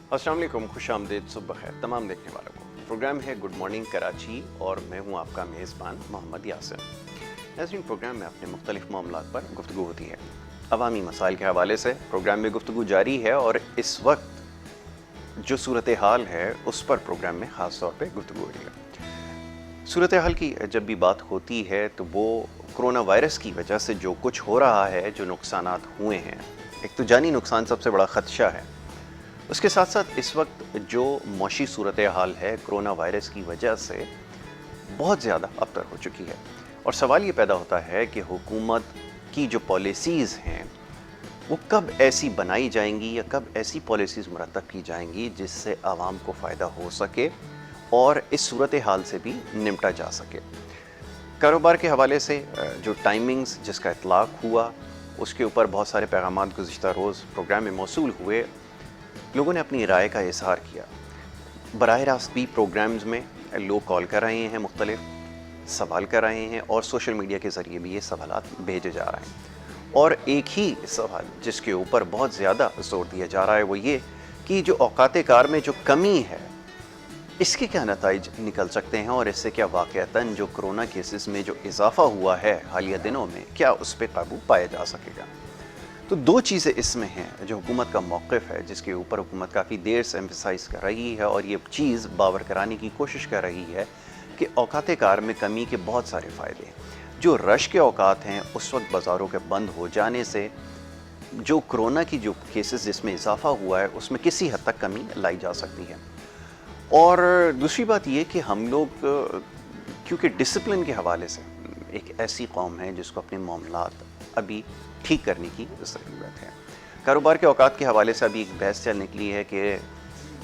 अस्सलाम वालेकुम, खुश आमदीद, सुबह खैर तमाम देखने वालों को। प्रोग्राम है गुड मॉर्निंग कराची और मैं हूँ आपका मेज़बान मोहम्मद यासिन। नाज़रीन, प्रोग्राम में अपने मुख्तलिफ मामलात पर गुफ्तगू होती है। अवामी मसाइल के हवाले से प्रोग्राम में गुफ्तगू जारी है और इस वक्त जो सूरत हाल है उस पर प्रोग्राम में ख़ास तौर पर गुफ्तगू हो रही है। सूरत हाल की जब भी बात होती है तो वो कोरोना वायरस की वजह से जो कुछ हो रहा है, जो नुकसानात हुए हैं, एक तो जानी नुकसान सबसे बड़ा ख़दशा है। उसके साथ साथ इस वक्त जो मौशी सूरत हाल है कोरोना वायरस की वजह से बहुत ज़्यादा अबतर हो चुकी है और सवाल ये पैदा होता है कि हुकूमत की जो पॉलिसीज़ हैं वो कब ऐसी बनाई जाएंगी या कब ऐसी पॉलिसीज़ मुरतब की जाएंगी जिससे आवाम को फ़ायदा हो सके और इस सूरत हाल से भी निपटा जा सके। कारोबार के हवाले से जो टाइमिंग्स जिसका इतलाक़ हुआ उसके ऊपर बहुत सारे पैगामात गुज़िश्ता रोज़ प्रोग्राम में मौसूल हुए। लोगों ने अपनी राय का इज़हार किया। बराह रास्त भी प्रोग्राम्स में लोग कॉल कर रहे हैं, मुख्तलिफ सवाल कर रहे हैं और सोशल मीडिया के ज़रिए भी ये सवालात भेजे जा रहे हैं। और एक ही सवाल जिसके ऊपर बहुत ज़्यादा ज़ोर दिया जा रहा है वो ये कि जो औकात कार में जो कमी है इसके क्या नताइज निकल सकते हैं और इससे क्या वाक़अतन जो कोरोना केसेस में जो इजाफ़ा हुआ है हालिया दिनों में, क्या उस पर काबू पाया जा सकेगा। तो दो चीज़ें इसमें हैं जो हुकूमत का मौक़िफ़ है, जिसके ऊपर हुकूमत काफ़ी देर से एम्फसाइज़ कर रही है और ये चीज़ बावर कराने की कोशिश कर रही है कि औकात कार में कमी के बहुत सारे फ़ायदे हैं। जो रश के औकात हैं उस वक्त बाज़ारों के बंद हो जाने से जो कोरोना की जो केसेस जिसमें इजाफ़ा हुआ है उसमें किसी हद तक कमी लाई जा सकती है। और दूसरी बात ये कि हम लोग क्योंकि डिसिप्लिन के हवाले से एक ऐसी कौम है जिसको अपने मामलात अभी ठीक करने की ज़रूरत है। कारोबार के औकात के हवाले से अभी एक बहस चल निकली है कि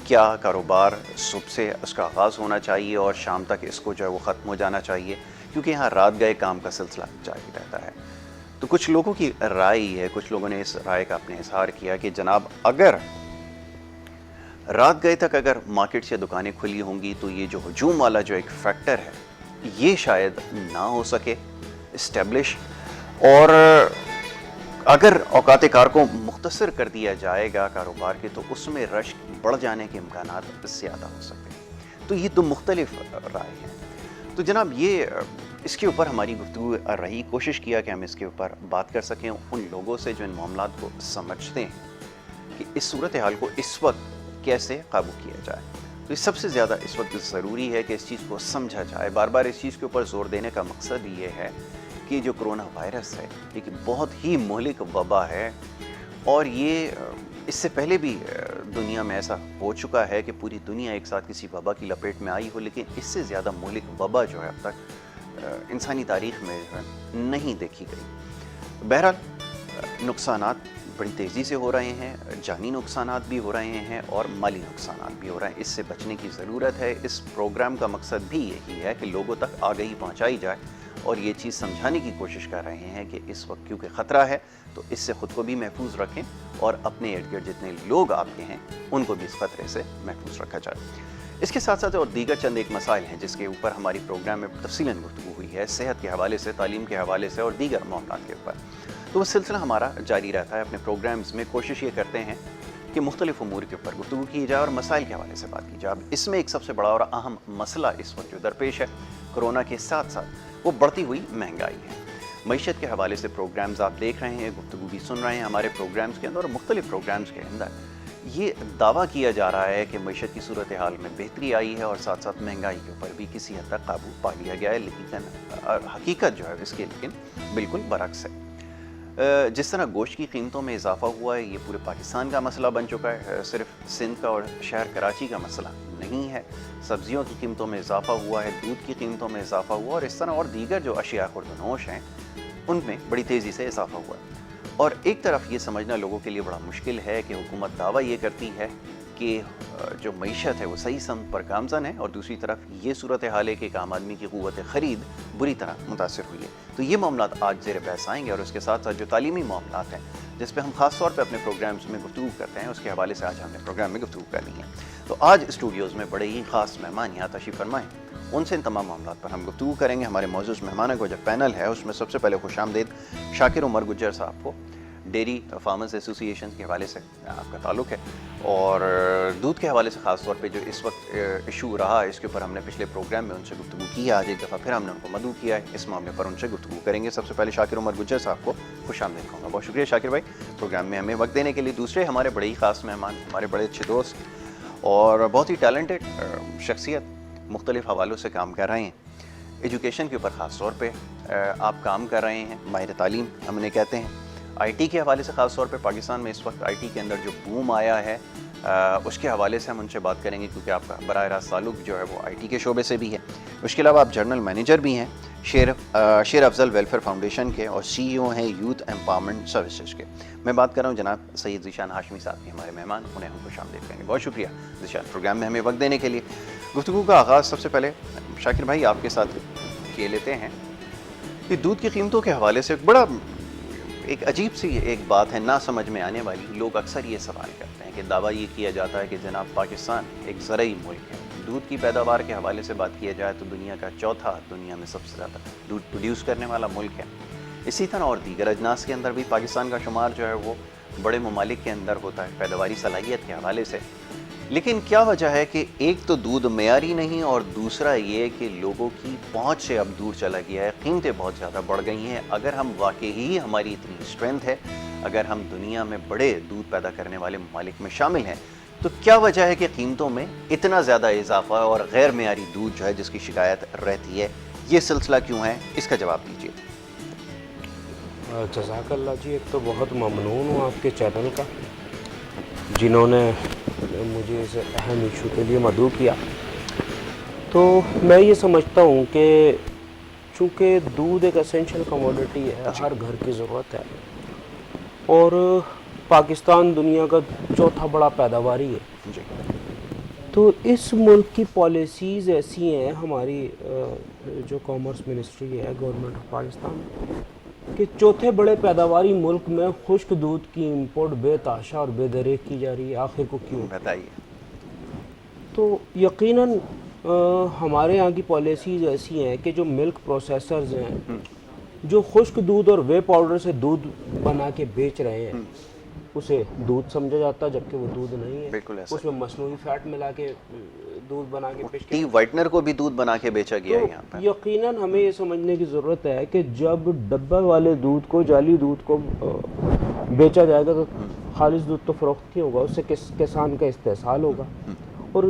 क्या कारोबार सुबह से उसका आगाज़ होना चाहिए और शाम तक इसको जो है वो ख़त्म हो जाना चाहिए, क्योंकि यहाँ रात गए काम का सिलसिला जारी रहता है। तो कुछ लोगों की राय है, कुछ लोगों ने इस राय का अपने इज़हार किया कि जनाब अगर रात गए तक अगर मार्केट्स या दुकानें खुली होंगी तो ये जो हजूम वाला जो एक फैक्टर है ये शायद ना हो सके इस्टेब्लिश, और अगर औकात कार को मुख्तसर कर दिया जाएगा कारोबार के तो उसमें रश बढ़ जाने के इम्कानात ज़्यादा हो सकते हैं। तो ये दो मुख्तलिफ राय हैं। तो जनाब ये इसके ऊपर हमारी गुफ्तगू रही, कोशिश किया कि हम इसके ऊपर बात कर सकें उन लोगों से जो इन मामलात को समझते हैं कि इस सूरत हाल को इस वक्त कैसे काबू किया जाए। तो सबसे ज़्यादा इस वक्त ज़रूरी है कि इस चीज़ को समझा जाए। बार बार इस चीज़ के ऊपर ज़ोर देने का मकसद ये है कि जो कोरोना वायरस है एक बहुत ही मुहलिक वबा है और ये इससे पहले भी दुनिया में ऐसा हो चुका है कि पूरी दुनिया एक साथ किसी वबा की लपेट में आई हो, लेकिन इससे ज़्यादा मुहलिक वबा जो है अब तक इंसानी तारीख़ में नहीं देखी गई। बहरहाल नुकसानात बड़ी तेज़ी से हो रहे हैं, जानी नुकसानात भी हो रहे हैं और माली नुकसानात भी हो रहे हैं। इससे बचने की ज़रूरत है। इस प्रोग्राम का मकसद भी यही है कि लोगों तक आगाही पहुंचाई जाए और ये चीज़ समझाने की कोशिश कर रहे हैं कि इस वक्त क्योंकि ख़तरा है तो इससे ख़ुद को भी महफूज रखें और अपने इर्द गिर्द जितने लोग आपके हैं उनको भी इस ख़तरे से महफूज रखा जाए। इसके साथ साथ और दीगर चंद एक मसाइल हैं जिसके ऊपर हमारी प्रोग्राम में तफसीलन गुफ्तगू हुई है, सेहत के हवाले से, तालीम के हवाले से और दीगर मामलात के ऊपर। तो वो सिलसिला हमारा जारी रहता है। अपने प्रोग्राम्स में कोशिश ये करते हैं कि मुख्तलिफ उमूर के ऊपर गुफ्तगू की जाए और मसाइल के हवाले से बात की जाए। अब इसमें एक सबसे बड़ा और अहम मसला इस वक्त जो दरपेश है कोरोना के साथ साथ वो बढ़ती हुई महंगाई है। मईशत के हवाले से प्रोग्राम्स आप देख रहे हैं, गुफ्तगू भी सुन रहे हैं हमारे प्रोग्राम्स के अंदर और मुख्तलिफ प्रोग्राम्स के अंदर ये दावा किया जा रहा है कि मईशत की सूरत हाल में बेहतरी आई है और साथ साथ महंगाई के ऊपर भी किसी हद तक काबू पा लिया गया है। लेकिन हकीकत जो है इसके लेकिन बिल्कुल बरक्स है। जिस तरह गोश्त की कीमतों में इजाफा हुआ है ये पूरे पाकिस्तान का मसला बन चुका है, सिर्फ सिंध का और शहर कराची का मसला नहीं है। सब्जियों की कीमतों में इजाफा हुआ है, दूध की कीमतों में इजाफा हुआ और इस तरह और दीगर जो अशिया खुर्दनोश हैं उनमें बड़ी तेज़ी से इजाफा हुआ है। और एक तरफ ये समझना लोगों के लिए बड़ा मुश्किल है कि हुकूमत दावा ये करती है कि जो मईशत है वो सही समत पर गामज़न है और दूसरी तरफ ये सूरत हाल है कि एक आम आदमी की क़ुव्वत ख़रीद बुरी तरह मुतासिर हुई है। तो ये मामलात आज ज़ेर बहस आएंगे और उसके साथ साथ जो तालीमी मामलात हैं जिस पे हम ख़ास तौर पे अपने प्रोग्राम्स में गुफ्तगू करते हैं उसके हवाले से आज हमने प्रोग्राम में गुफ्तगू करनी है। तो आज स्टूडियोज़ में बड़े ही ख़ास मेहमान यहाँ तशरीफ़ फरमाएँ, उनसे इन तमाम मामलात पर हम गुफ्तगू करेंगे। हमारे मौजूद मेहमानों को जो पैनल है उसमें सबसे पहले खुशामदीद शाकिर उमर गुज्जर साहब को। डेयरी फार्मर्स एसोसिएशन के हवाले से आपका ताल्लुक़ है, और दूध के हवाले से ख़ास तौर पे जो इस वक्त इशू रहा है इसके ऊपर हमने पिछले प्रोग्राम में उनसे गुफ्तगू की है। आज एक दफ़ा फिर हमने उनको मदऊ किया है, इस मामले पर उनसे गुफ्तगू करेंगे। सबसे पहले शाकिर उमर गुज्जर साहब को खुशामदीद कहूँगा। बहुत शुक्रिया शाकिर भाई प्रोग्राम में हमें वक्त देने के लिए। दूसरे हमारे बड़े ही ख़ास मेहमान, हमारे बड़े अच्छे दोस्त और बहुत ही टैलेंटेड शख्सियत, मुख्तलिफ़ हवालों से काम कर रहे हैं। एजुकेशन के ऊपर ख़ास तौर पे आप काम कर रहे हैं, माहिर तालीम हम उन्हें कहते हैं। आईटी के हवाले से ख़ास तौर पे पाकिस्तान में इस वक्त आईटी के अंदर जो बूम आया है उसके हवाले से हम उनसे बात करेंगे, क्योंकि आपका बराह रास्त ताल्लुक़ जो है वो आईटी के शोबे से भी है। उसके अलावा आप जनरल मैनेजर भी हैं शेर अफजल वेलफेयर फाउंडेशन के, और CEO हैं यूथ एम्पावरमेंट सर्विसेज के। मैं बात कर रहा हूँ जनाब सैयद ज़ीशान हाशमी साहब के, हमारे मेहमान, उन्हें हम खुशामदीद करेंगे। बहुत शुक्रिया ज़ीशान प्रोग्राम में हमें वक्त देने के लिए। गुफ्तगू का आगाज़ सबसे पहले शाकिर भाई आपके साथ किए लेते हैं कि दूध की कीमतों के हवाले से बड़ा एक अजीब सी एक बात है, ना समझ में आने वाली। लोग अक्सर ये सवाल करते हैं कि दावा ये किया जाता है कि जनाब पाकिस्तान एक ज़रई मुल्क है। दूध की पैदावार के हवाले से बात किया जाए तो दुनिया का चौथा, दुनिया में सबसे ज़्यादा दूध प्रोड्यूस करने वाला मुल्क है। इसी तरह और दीगर अजनास के अंदर भी पाकिस्तान का शुमार जो है वो बड़े ममालिक के अंदर होता है पैदावारी सलाहियत के हवाले से। लेकिन क्या वजह है कि एक तो दूध मेयारी नहीं, और दूसरा ये कि लोगों की पहुंच से अब दूर चला गया है, कीमतें बहुत ज़्यादा बढ़ गई हैं। अगर हम वाकई ही हमारी इतनी स्ट्रेंथ है, अगर हम दुनिया में बड़े दूध पैदा करने वाले ममालिक में शामिल हैं, तो क्या वजह है कि कीमतों में इतना ज़्यादा इजाफा और गैर मेयारी दूध जो है जिसकी शिकायत रहती है, ये सिलसिला क्यों है, इसका जवाब दीजिए। जज़ाकल्लाह जी, एक तो बहुत ममनून हूँ आपके चैनल का, जिन्होंने मुझे इस अहम इशू के लिए मदऊ किया। तो मैं ये समझता हूँ कि चूँकि दूध एक एसेंशियल कमोडिटी है, हर घर की ज़रूरत है, और पाकिस्तान दुनिया का चौथा बड़ा पैदावारी है, तो इस मुल्क की पॉलिसीज़ ऐसी हैं, हमारी जो कॉमर्स मिनिस्ट्री है गवर्नमेंट ऑफ पाकिस्तान, कि चौथे बड़े पैदावारी मुल्क में खुश्क दूध की इंपोर्ट बेताशा और बेदरेक की जा रही है। आखिर को क्यों, बताइए। तो यकीनन हमारे यहाँ की पॉलिसीज़ ऐसी हैं कि जो मिल्क प्रोसेसर्स हैं, जो खुश्क दूध और वे पाउडर से दूध बना के बेच रहे हैं, उसे दूध समझा जाता है, जबकि वो दूध नहीं है। बिल्कुल ऐसा। उसमें मसनूई फैट मिला के दूध बना के पेश टी वाइटनर को भी दूध बना के बेचा गया है यहाँ पर। यकीनन हमें ये समझने की ज़रूरत है कि जब डब्बा वाले दूध को, जाली दूध को बेचा जाएगा तो खालिश दूध तो फ़रोख्त नहीं होगा, उससे किसान का इस्तेसाल होगा और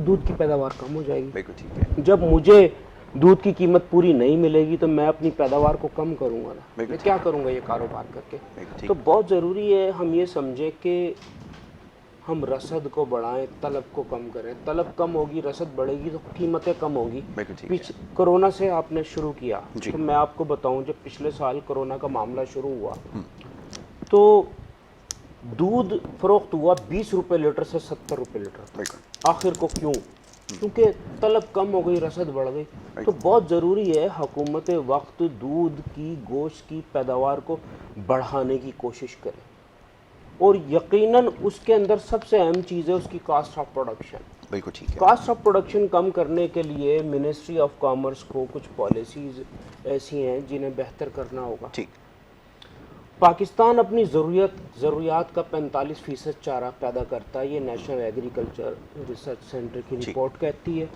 दूध की पैदावार कम हो जाएगी। बिल्कुल ठीक है। जब मुझे दूध की कीमत पूरी नहीं मिलेगी तो मैं अपनी पैदावार को कम करूँगा ना, मैं क्या करूँगा ये कारोबार करके। तो बहुत ज़रूरी है हम ये समझें कि हम रसद को बढ़ाएं, तलब को कम करें। तलब कम होगी, रसद बढ़ेगी तो कीमतें कम होगी। पीछे कोरोना से आपने शुरू किया, तो मैं आपको बताऊं, जब पिछले साल कोरोना का मामला शुरू हुआ तो दूध फरोख्त हुआ 20 रुपये लीटर से 70 रुपये लीटर। आखिर को क्यों? क्योंकि तलब कम हो गई, रसद बढ़ गई। तो बहुत ज़रूरी है हुकूमत वक्त दूध की, गोश्त की पैदावार को बढ़ाने की कोशिश करें, और यकीनन उसके अंदर सबसे अहम चीज़ है उसकी कास्ट ऑफ प्रोडक्शन। बिल्कुल ठीक है। कास्ट ऑफ प्रोडक्शन कम करने के लिए मिनिस्ट्री ऑफ कॉमर्स को कुछ पॉलिसीज़ ऐसी हैं जिन्हें बेहतर करना होगा। ठीक। पाकिस्तान अपनी ज़रूरियात का 45% चारा पैदा करता है, ये नेशनल एग्रीकल्चर रिसर्च सेंटर की रिपोर्ट कहती है,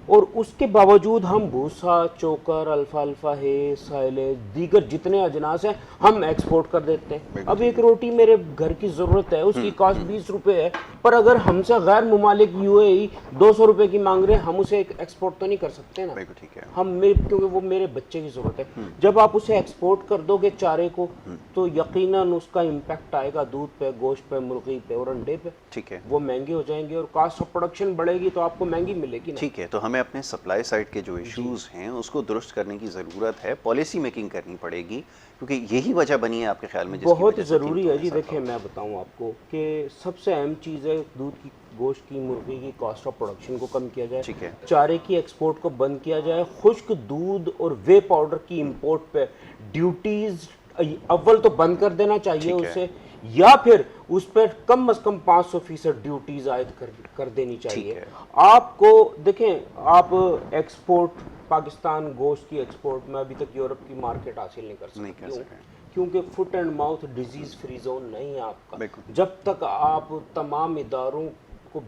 और उसके बावजूद हम भूसा, चोकर, अल्फाल्फा है, साइलेज, दीगर जितने अजनास हैं हम एक्सपोर्ट कर देते हैं। अब एक रोटी मेरे घर की ज़रूरत है, उसकी कॉस्ट 20 रुपये है, पर अगर हमसे गैर मुमालिक UAE 200 रुपये की मांग रहे हैं, हम उसे एक्सपोर्ट तो नहीं कर सकते ना। ठीक है। क्योंकि वो मेरे बच्चे की ज़रूरत है। जब आप उसे एक्सपोर्ट कर दोगे चारे को, तो यकीनन उसका इम्पैक्ट आएगा दूध पे, गोश्त पे, मुर्गी पे और अंडे पे। ठीक है। वो महंगे हो जाएंगे और कास्ट ऑफ प्रोडक्शन बढ़ेगी तो आपको महंगी मिलेगी ना। ठीक है। तो हमें अपने सप्लाई साइड के जो इश्यूज हैं उसको दुरुस्त करने की ज़रूरत है, पॉलिसी मेकिंग करनी पड़ेगी, क्योंकि यही वजह बनी है आपके ख्याल में? बहुत ज़रूरी है जी। देखिए मैं बताऊं आपको कि सबसे अहम चीज़ है दूध की, गोश्त की, मुर्गी की कास्ट ऑफ प्रोडक्शन को कम किया जाए। ठीक है। चारे की एक्सपोर्ट को बंद किया जाए। खुश्क दूध और वे पाउडर की इंपोर्ट पे ड्यूटीज़ अव्वल तो बंद कर देना चाहिए उससे, या फिर उस पर कम से कम 500% ड्यूटीज आयद कर देनी चाहिए। आपको देखें, आप एक्सपोर्ट, पाकिस्तान गोश्त की एक्सपोर्ट में अभी तक यूरोप की मार्केट हासिल नहीं कर सकते। क्योंकि foot and mouth disease free zone नहीं है आपका। बिल्कुल। जब तक आप तमाम इदारों को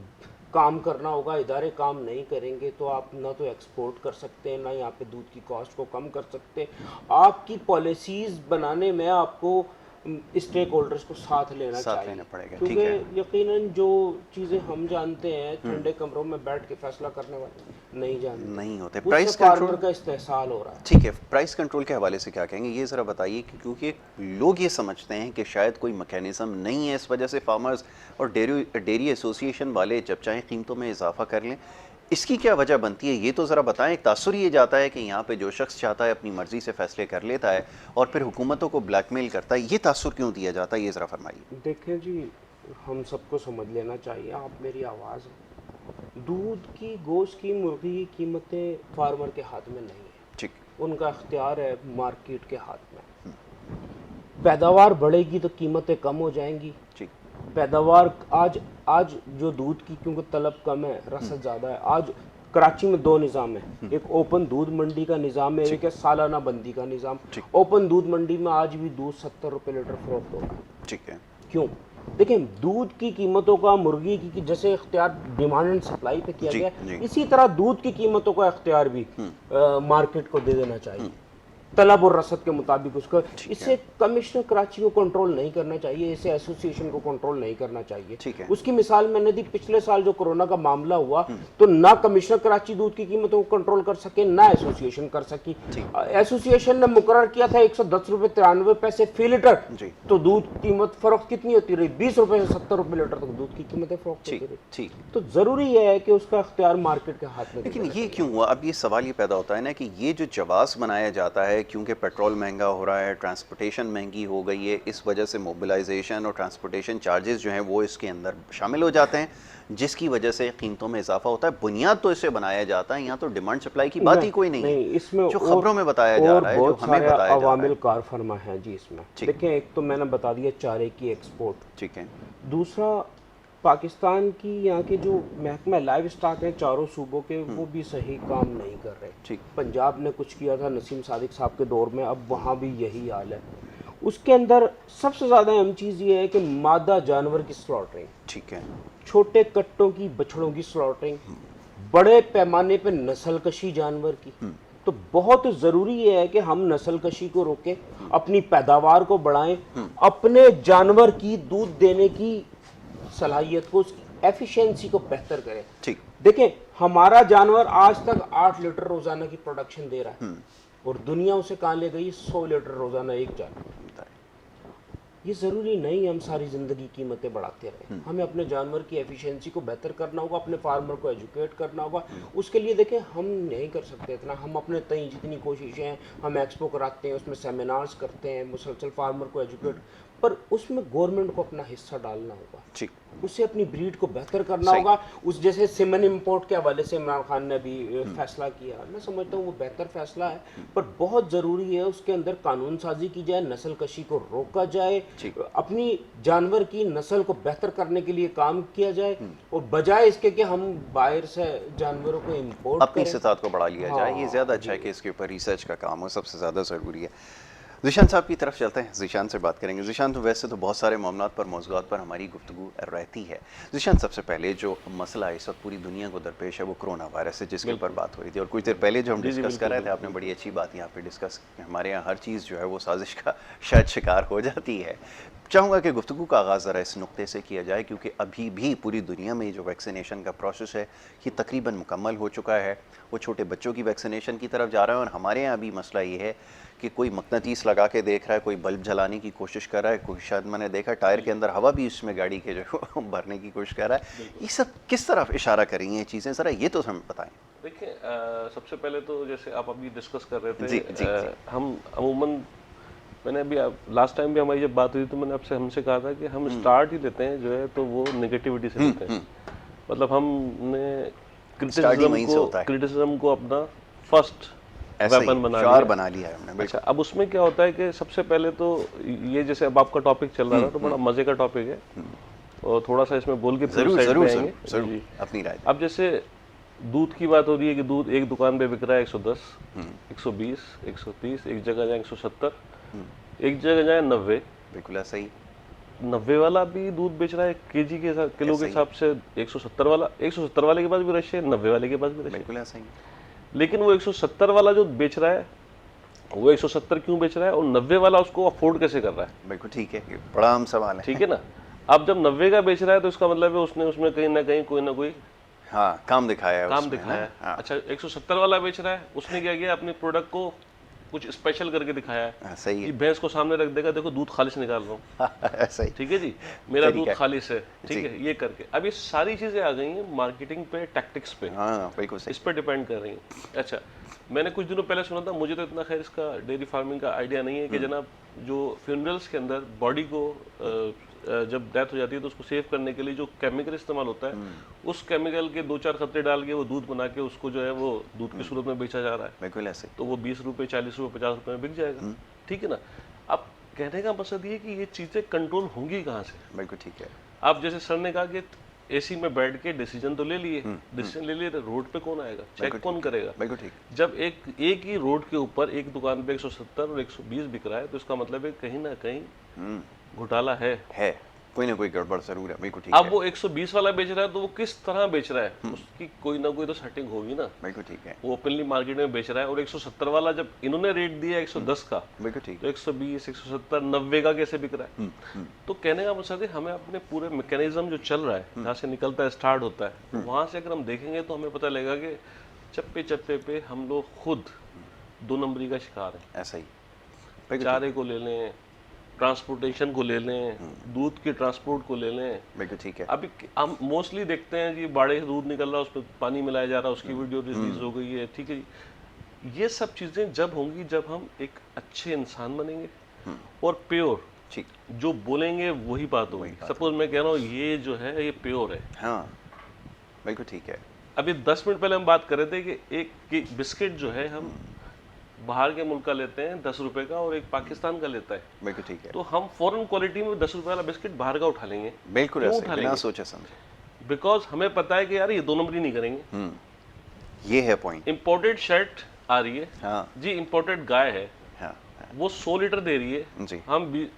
काम करना होगा, इदारे काम नहीं करेंगे तो आप ना तो एक्सपोर्ट कर सकते हैं, ना यहाँ पे दूध की कॉस्ट को कम कर सकते। आपकी पॉलिसीज बनाने में आपको स्टेक होल्डर्स को साथ लेना चाहिए, पड़ेगा। क्योंकि यकीनन जो चीज़ें हम जानते हैं ठंडे कमरों में बैठ के फैसला करने वाले नहीं जानते, नहीं होते। प्राइस कंट्रोल का इस्तेहसाल हो रहा है। ठीक है, प्राइस कंट्रोल के हवाले से क्या कहेंगे ये ज़रा बताइए, क्योंकि लोग ये समझते हैं कि शायद कोई मैकेनिज्म नहीं है, इस वजह से फार्मर्स और डेयरी एसोसिएशन वाले जब चाहें कीमतों में इजाफा कर लें। इसकी क्या वजह बनती है ये तो ज़रा बताएं। एक तासुर ये जाता है कि यहाँ पे जो शख्स चाहता है अपनी मर्ज़ी से फ़ैसले कर लेता है और फिर हुकूमतों को ब्लैकमेल करता है, ये तासुर क्यों दिया जाता है, ये ज़रा फरमाइए। देखिए जी, हम सबको समझ लेना चाहिए, आप मेरी आवाज़, दूध की, गोश्त की, मुर्गी की कीमतें फार्मर के हाथ में नहीं है। ठीक। उनका इख्तियार है मार्केट के हाथ में। पैदावार बढ़ेगी तो कीमतें कम हो जाएंगी। ठीक। पैदावार आज जो दूध की, क्योंकि तलब कम है, रसद ज़्यादा है। आज कराची में दो निज़ाम है, एक ओपन दूध मंडी का निज़ाम है, एक है सालाना बंदी का निज़ाम। ओपन दूध मंडी में आज भी दूध 70 रुपये लीटर फरोख्त हो रहा है। ठीक है। क्यों? देखिए, दूध की कीमतों का मुर्गी की जैसे इख्तियार डिमांड एंड सप्लाई पे किया गया, इसी तरह दूध की कीमतों का इख्तियार भी मार्केट को दे देना चाहिए, तलब और रसद के मुताबिक उसका। इससे कमिश्नर कराची को कंट्रोल नहीं करना चाहिए, इसे एसोसिएशन को कंट्रोल नहीं करना चाहिए। उसकी मिसाल मैंने दी, पिछले साल जो कोरोना का मामला हुआ तो ना कमिश्नर कराची दूध की कीमतों को कंट्रोल कर सके, ना एसोसिएशन कर सकी। एसोसिएशन ने मुकर्रर किया था 110 रुपये 93 पैसे फी लीटर, तो दूध कीमत फरोख्त कितनी होती रही? 20 रुपये से 70 रुपये लीटर तक दूध की कीमतें फरोख्त होती रही। तो जरूरी है कि उसका इख्तियार मार्केट के हाथ में। लेकिन ये क्यों हुआ? अब ये सवाल ये पैदा होता है ना कि ये जो जवाब बनाया जाता है, क्योंकि पेट्रोल महंगा हो रहा है, ट्रांसपोर्टेशन महंगी हो गई है, इस वजह से मोबिलाइजेशन और ट्रांसपोर्टेशन चार्जेस जो हैं वो इसके अंदर शामिल हो जाते हैं, जिसकी वजह से कीमतों में इजाफा होता है। बुनियाद तो इसे बनाया जाता है, यहाँ तो डिमांड सप्लाई की बात ही कोई नहीं है। इसमें जो खबरों में बताया जा रहा है, जो हमें बताया जा रहा है, अवामिल कार फरमा है जी इसमें। देखिए, एक तो मैंने बता दिया चारे की एक्सपोर्ट, ठीक है। दूसरा पाकिस्तान की यहाँ के जो महकमा लाइव स्टॉक है चारों सूबों के, वो भी सही काम नहीं कर रहे। ठीक। पंजाब ने कुछ किया था नसीम सादिक साहब के दौर में, अब वहाँ भी यही हाल है। उसके अंदर सबसे ज़्यादा अहम चीज़ ये है कि मादा जानवर की स्लॉटरिंग, ठीक है, छोटे कट्टों की, बछड़ों की स्लॉटरिंग, बड़े पैमाने पर नस्ल कशी जानवर की। तो बहुत ज़रूरी है कि हम नस्ल कशी को रोकें, अपनी पैदावार को बढ़ाएं, अपने जानवर की दूध देने की सलाहियत को, एफिशिएंसी को बेहतर करें। ठीक। देखें, हमारा जानवर आज तक 8 लीटर रोजाना की प्रोडक्शन दे रहा है और दुनिया उसे कहाँ ले गई? 100 लीटर रोजाना एक जानवर। ये ज़रूरी नहीं हम सारी ज़िंदगी कीमतें बढ़ाते रहें। हमें अपने जानवर की एफिशिएंसी को बेहतर करना होगा, अपने फार्मर को एजुकेट करना होगा। उसके लिए देखें, हम नहीं कर सकते इतना। हम अपने तय जितनी कोशिशें हैं, हम एक्सपो कराते हैं, उसमें सेमिनार्स करते हैं, मुसलसल फार्मर को एजुकेट, पर उसमें गवर्नमेंट को अपना हिस्सा डालना होगा। ठीक। उसे अपनी ब्रीड को बेहतर करना होगा। उस जैसे सिमन इंपोर्ट के हवाले से इमरान खान ने भी फैसला किया, मैं समझता हूँ वो बेहतर फैसला है, पर बहुत ज़रूरी है उसके अंदर कानून साजी की जाए, नस्ल कशी को रोका जाए, अपनी जानवर की नस्ल को बेहतर करने के लिए काम किया जाए, और बजाय इसके कि हम बाहर से जानवरों को इम्पोर्ट अपनी इस्तात को बढ़ा लिया जाए। ये ज़्यादा अच्छा है कि इसके ऊपर रिसर्च का काम हो, सबसे ज़्यादा ज़रूरी है। ज़ीशान साहब की तरफ चलते हैं, ज़ीशान से बात करेंगे। ज़ीशान, तो वैसे तो बहुत सारे मामलात पर, मौज़ूआत पर हमारी गुफ्तगू रहती है। ज़ीशान, सबसे पहले जो मसला इस वक्त पूरी दुनिया को दरपेश है वो कोरोना वायरस है, जिसके ऊपर बात हो रही थी, और कुछ देर पहले जो हम डिस्कस कर रहे थे, आपने बड़ी अच्छी बात यहाँ पे डिस्कस की। हमारे यहाँ हर चीज़ जो है वो साजिश का शायद शिकार हो जाती है। चाहूँगा कि गुफ्तगू का आगाज़ ज़रा इस नुक्ते से किया जाए, क्योंकि अभी भी पूरी दुनिया में जो वैक्सीनेशन का प्रोसेस है ये तकरीबन मुकम्मल हो चुका है। वो छोटे बच्चों की वैक्सीनेशन की तरफ जा रहा है, और हमारे यहाँ भी मसला ये है कि कोई मकनातीस लगा के देख रहा है, कोई बल्ब जलाने की कोशिश कर रहा है, कोई शायद मैंने देखा टायर के अंदर हवा भी इसमें गाड़ी के जो भरने की कोशिश कर रहा है। ये सब किस तरफ इशारा कर रही हैं चीज़ें, ज़रा ये तो हमें बताएं। देखिए, सबसे पहले तो जैसे आप अभी डिस्कस कर रहे थे, हम अमूमन, मैंने अभी लास्ट टाइम भी हमारी जब बात हुई तो मैंने आपसे हमसे कहा था कि हम स्टार्ट ही देते हैं जो है तो वो नेगेटिविटी से देते हैं। मतलब हमने क्रिटिसिज्म को अपना फर्स्ट वेपन बना लिया है हमने। अच्छा, अब उसमें क्या होता है कि सबसे पहले तो ये जैसे अब आपका टॉपिक चल रहा है तो बड़ा मजे का टॉपिक है, और थोड़ा सा इसमें बोल के जरूर अपनी राय। अब जैसे दूध की बात हो रही है कि दूध एक दुकान पे बिक रहा है 110, 120, 130, एक जगह जाए 170, एक जगह जाए 90, बिल्कुल ऐसा ही, 90 वाला भी दूध बेच रहा है केजी के हिसाब, किलो के हिसाब से, 170 वाले के पास भी रश है, 90 वाले के पास भी रश है। बिल्कुल ऐसा ही। लेकिन वो 170 वाला जो बेच रहा है वो 170 क्यों बेच रहा है और 90 वाला उसको अफोर्ड कैसे कर रहा है? बिल्कुल ठीक है, ये बड़ा अहम सवाल है। ठीक है ना। अब जब 90 का बेच रहा है तो इसका मतलब है उसने उसमें कहीं ना कहीं कोई ना कोई हाँ काम दिखाया है, काम उसमें, दिखाया है। हाँ। अच्छा 170 वाला बेच रहा है, उसने क्या किया, अपने प्रोडक्ट को कुछ स्पेशल करके दिखाया है। हाँ, सही कि है। भैंस को सामने रख देगा, देखो दूध खालिश निकाल रहा हूँ, ऐसा ही, ठीक है जी, मेरा तरीका दूध है। खालिश है, ठीक जी। है, ये करके। अब ये सारी चीजें आ गई हैं मार्केटिंग पे, टैक्टिक्स पे, हाँ बिल्कुल सही। इस पर डिपेंड कर रही हैं। अच्छा, मैंने कुछ दिनों पहले सुना था, मुझे तो इतना खैर इसका डेयरी फार्मिंग का आइडिया नहीं है, कि जनाब जो फ्यूनरल्स के अंदर बॉडी को जब डेथ हो जाती है तो उसको सेव करने के लिए जो केमिकल इस्तेमाल होता है, उस केमिकल के 2-4 खतरे डाल के वो दूध बना के उसको जो है वो दूध की सूरत में बेचा जा रहा है। बिल्कुल ऐसे। तो वो 20 रुपये, 40 रुपये, 50 रुपये में बिक जाएगा, ठीक है ना। अब कहने का मकसद ये कि ये चीज़ें कंट्रोल होंगी कहाँ से? बिल्कुल ठीक है। आप जैसे सर ने कहा कि एसी में बैठ के डिसीजन तो ले लिए, डिसीजन ले लिए, रोड पे कौन आएगा, चेक कौन करेगा? बिल्कुल ठीक। जब एक ही रोड के ऊपर एक दुकान पे 170 और 120 बिक रहा है तो इसका मतलब है कहीं ना कहीं घोटाला है। कोई ना कोई गड़बड़ जरूर है। बिल्कुल ठीक अब है। वो 120 वाला बेच रहा है तो वो किस तरह बेच रहा है, उसकी कोई ना कोई तो सेटिंग होगी ना। बिल्कुल ठीक है। वो ओपनली मार्केट में बेच रहा है। और 170 वाला जब इन्होंने रेट दिया 110 का, बिल्कुल ठीक तो 120, 170, 90 का कैसे बिक रहा है? तो कहने का मकसद है हमें अपने पूरे मैकेनिज्म जो चल रहा है, जहाँ से निकलता है, स्टार्ट होता है, वहां से अगर हम देखेंगे तो हमें पता लगेगा कि चप्पे चप्पे पे हम लोग खुद 2 नंबरी का शिकार है। ऐसा ही। चारे को ले लें, ट्रांसपोर्टेशन को ले लें, दूध के ट्रांसपोर्ट को ले लें। बिल्कुल ठीक है। अभी हम मोस्टली देखते हैं जी, बाड़े से दूध निकल रहा है, उस पर पानी मिलाया जा रहा है, उसकी वीडियो रिलीज हो गई है, ठीक है जी। ये सब चीज़ें जब होंगी जब हम एक अच्छे इंसान बनेंगे और प्योर, ठीक, जो बोलेंगे वही बात होगी। सपोज मैं कह रहा हूँ ये जो है ये प्योर है। हाँ बिल्कुल ठीक है। अभी 10 मिनट पहले हम बात कर रहे थे कि एक बिस्किट जो है हम बाहर के मुल्क का लेते हैं 10 रुपए का और एक पाकिस्तान का लेता है, बिल्कुल ठीक है। तो हम फॉरेन क्वालिटी में 10 रुपए वाला बिस्किट बाहर का उठा लेंगे। बिल्कुल क्यों ऐसे, उठा बिना लेंगे? सोचे समझे। बिकॉज हमें पता है कि यार ये 2 नंबरी नहीं करेंगे। ये है पॉइंट। इम्पोर्टेड शर्ट आ रही है, हाँ जी इम्पोर्टेड गाय है, हाँ हाँ, वो 100 लीटर दे रही है, जी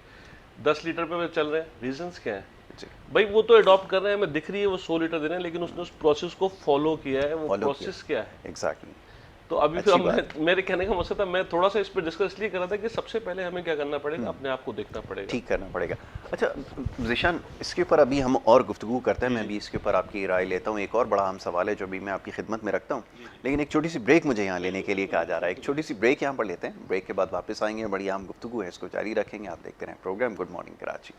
10 लीटर पे चल रहे हैं। रीजंस क्या है जी। भाई? वो तो अडॉप्ट कर रहे हैं, हमें दिख रही है वो 100 लीटर दे रहे हैं, लेकिन उसने उस प्रोसेस को फॉलो किया है। वो Follow प्रोसेस क्या है? एग्जैक्टली। तो अभी फिर मेरे कहने का मकसद था, मैं थोड़ा सा इस पर डिस्कस इसलिए कर रहा था कि सबसे पहले हमें क्या करना पड़ेगा, अपने आप को देखना पड़ेगा, ठीक करना पड़ेगा। अच्छा ज़ीशान, इसके ऊपर अभी हम और गुफ्तगू करते हैं, मैं भी इसके ऊपर आपकी राय लेता हूँ। एक और बड़ा अहम सवाल है जो भी मैं आपकी खिदमत में रखता हूँ, लेकिन एक छोटी सी ब्रेक मुझे यहाँ लेने के लिए कहा जा रहा है। एक छोटी सी ब्रेक यहाँ पर लेते हैं, ब्रेक के बाद वापस आएंगे, बड़ी अहम गुफ्तगू है, इसको जारी रखेंगे। आप देखते रहें program good morning Karachi.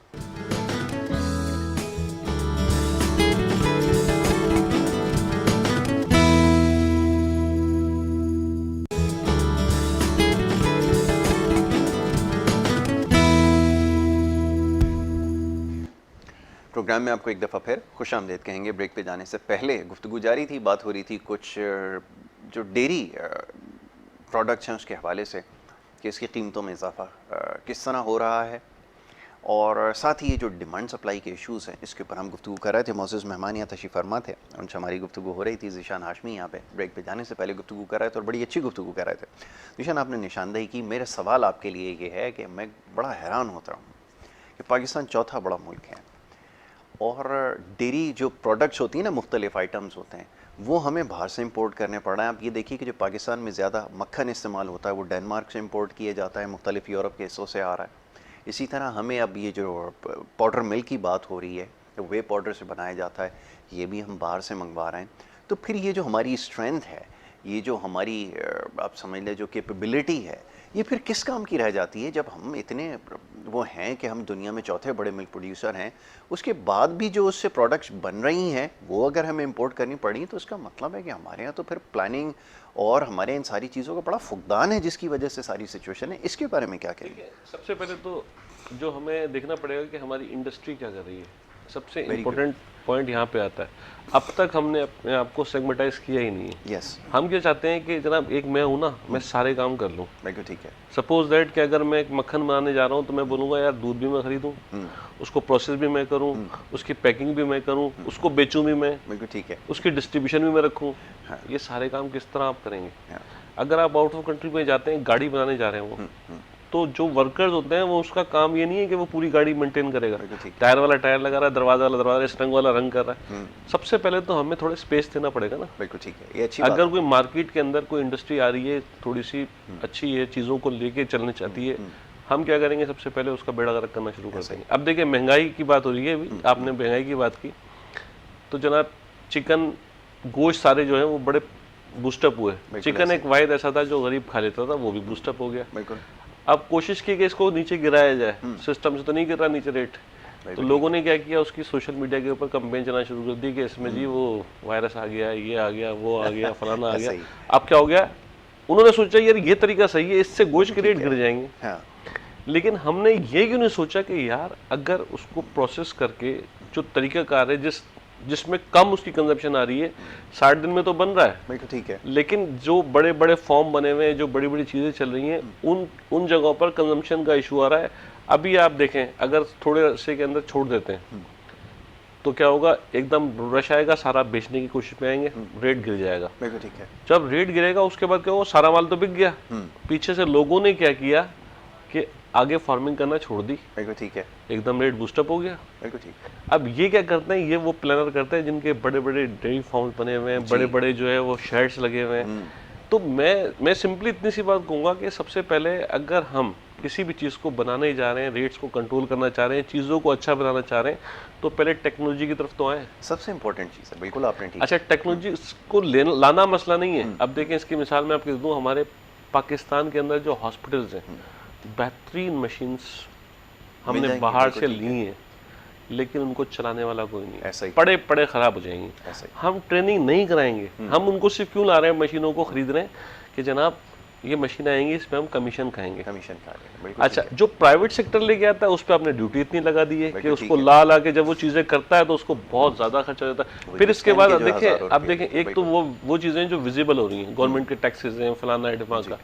Program में आपको एक दफ़ा फिर खुश आमदीद कहेंगे। ब्रेक पे जाने से पहले गुफ्तगू जारी थी, बात हो रही थी कुछ जो डेयरी प्रोडक्ट्स हैं उसके हवाले से, कि इसकी कीमतों में इजाफा किस तरह हो रहा है, और साथ ही ये जो डिमांड सप्लाई के इश्यूज़ हैं इसके ऊपर हम गुफ्तगू कर रहे थे। मौजूद मेहमान यहाँ तशरीफ़ फरमा थे, उनसे हमारी गुफ्तगू हो रही थी। ज़ीशान हाशमी यहाँ पे ब्रेक पे जाने से पहले गुफ्तगू कर रहे थे और बड़ी अच्छी गुफ्तगू कर रहे थे। ज़ीशान, आपने निशानदेही की। मेरा सवाल आपके लिए ये है कि मैं बड़ा हैरान होता हूँ कि पाकिस्तान चौथा बड़ा मुल्क है और डेयरी जो प्रोडक्ट्स होती हैं ना, मुख्तलिफ आइटम्स होते हैं, वो हमें बाहर से इंपोर्ट करने पड़ रहे हैं। आप ये देखिए कि जो पाकिस्तान में ज़्यादा मक्खन इस्तेमाल होता है वो डेनमार्क से इंपोर्ट किया जाता है, मुख्तलिफ यूरोप के हिस्सों से आ रहा है। इसी तरह हमें अब ये जो पाउडर मिल्क की बात हो रही है, तो वे पाउडर से बनाया जाता है, ये भी हम बाहर से मंगवा रहे हैं। तो फिर ये जो हमारी स्ट्रेंथ है, ये जो हमारी आप समझ लें जो कैपेबिलिटी है, ये फिर किस काम की रह जाती है जब हम इतने वो हैं कि हम दुनिया में चौथे बड़े मिल्क प्रोड्यूसर हैं, उसके बाद भी जो उससे प्रोडक्ट्स बन रही हैं वो अगर हमें इंपोर्ट करनी पड़ी, तो इसका मतलब है कि हमारे यहाँ तो फिर प्लानिंग और हमारे इन सारी चीज़ों का बड़ा फुकदान है जिसकी वजह से सारी सिचुएशन है। इसके बारे में क्या कहेंगे? सबसे पहले तो जो हमें देखना पड़ेगा कि हमारी इंडस्ट्री क्या कर रही है। सबसे इम्पोर्टेंट पॉइंट यहाँ पे आता है, अब तक हमने अपने आप को सेगमेंटाइज किया ही नहीं है। यस, हम क्या चाहते हैं कि जनाब एक मैं हूँ ना, मैं सारे काम कर लूँ। बिल्कुल ठीक है। सपोज दैट कि अगर मैं एक मक्खन बनाने जा रहा हूँ तो मैं बोलूँगा यार दूध भी मैं खरीदूँ, उसको प्रोसेस भी मैं करूँ, उसकी पैकिंग भी मैं करूँ, उसको बेचूँ भी मैं, बिल्कुल ठीक है, उसकी डिस्ट्रीब्यूशन भी मैं रखूँ। हाँ। ये सारे काम किस तरह आप करेंगे? हाँ। अगर आप आउट ऑफ कंट्री में जाते हैं, गाड़ी बनाने जा रहे हो, तो जो वर्कर्स होते हैं वो उसका काम ये नहीं है कि वो पूरी गाड़ी मेंटेन करेगा, टायर वाला टायर लगा रहा है, दरवाजा वाला दरवाजा, इस रंग वाला रंग कर रहा है। सबसे पहले तो हमें थोड़ा स्पेस देना पड़ेगा ना। बिल्कुल ठीक है, ये अच्छी अगर कोई मार्केट के अंदर कोई इंडस्ट्री आ रही है थोड़ी सी अच्छी है, चीज़ों को लेके चलना चाहती है, हम क्या करेंगे, सबसे पहले उसका बेड़ा गर्क करना शुरू कर देंगे। अब देखिए महंगाई की बात हो रही है अभी, आपने महंगाई की बात की, तो जनाब चिकन गोश्त सारे जो है वो बड़े बूस्टअप हुए। चिकन एक वाहिद ऐसा था जो गरीब खा लेता था, वो भी बूस्टअप हो गया। बिल्कुल। अब कोशिश की कि इसको नीचे गिराया जाए, सिस्टम से तो नहीं गिर रहा नीचे रेट, तो लोगों ने क्या किया, उसकी सोशल मीडिया के ऊपर कंपेन चलाना शुरू कर दी कि इसमें जी वो वायरस आ गया, ये आ गया, वो आ गया, फलाना आ गया। अब क्या हो गया, उन्होंने सोचा यार ये तरीका सही है, इससे गोश्त के रेट गिर जाएंगे। हाँ। लेकिन हमने ये क्यों नहीं सोचा कि यार अगर उसको प्रोसेस करके जो तरीकाकार है जिसमें कम उसकी कंजप्शन आ रही है, 60 दिन में तो बन रहा है, बिल्कुल ठीक है, लेकिन जो बड़े बड़े फॉर्म बने हुए हैं, जो बड़ी बड़ी चीज़ें चल रही हैं, उन जगहों पर कंजम्पशन का इशू आ रहा है। अभी आप देखें अगर थोड़े अरसे के अंदर छोड़ देते हैं तो क्या होगा, एकदम रश आएगा, सारा बेचने की कोशिश में आएंगे, रेट गिर जाएगा। बिल्कुल ठीक है। जब रेट गिरेगा उसके बाद क्या होगा, सारा माल तो बिक गया, पीछे से लोगों ने क्या किया कि आगे फार्मिंग करना छोड़ दी। बिल्कुल ठीक है। एकदम रेट बूस्टअप हो गया। बिल्कुल ठीक है। अब ये क्या करते हैं, ये वो प्लानर करते हैं जिनके बड़े बड़े डेयरी फार्म बने हुए हैं, बड़े बड़े जो है वो शेड्स लगे हुए हैं। तो मैं सिंपली इतनी सी बात कहूँगा कि सबसे पहले अगर हम किसी भी चीज़ को बनाने ही जा रहे हैं, रेट्स को कंट्रोल करना चाह रहे हैं, चीज़ों को अच्छा बनाना चाह रहे हैं, तो पहले टेक्नोलॉजी की तरफ तो आए। सबसे इंपॉर्टेंट चीज़ है, बिल्कुल आपने ठीक। अच्छा, टेक्नोलॉजी को लाना मसला नहीं है। अब देखें, इसकी मिसाल मैं आपको दूँ, हमारे पाकिस्तान के अंदर जो हॉस्पिटल्स हैं, बेहतरीन मशीन्स हमने बाहर से ली हैं, लेकिन उनको चलाने वाला कोई नहीं, ऐसा ही पड़े पड़े खराब हो जाएंगे। हम ट्रेनिंग नहीं कराएंगे, हम उनको सिर्फ क्यों ला रहे हैं, मशीनों को खरीद रहे हैं कि जनाब ये मशीन आएंगी, इसमें हम कमीशन खाएंगे। अच्छा, जो प्राइवेट सेक्टर लेके आता है उस पर आपने ड्यूटी इतनी लगा दी है कि उसको ला के जब वो चीज़ें करता है तो उसको बहुत ज़्यादा खर्चा हो जाता है। फिर इसके बाद देखिए, अब देखें, एक तो वो चीज़ें जो विजिबल हो रही हैं, गवर्नमेंट के टैक्सेस हैं, फलाना ढिमाका का,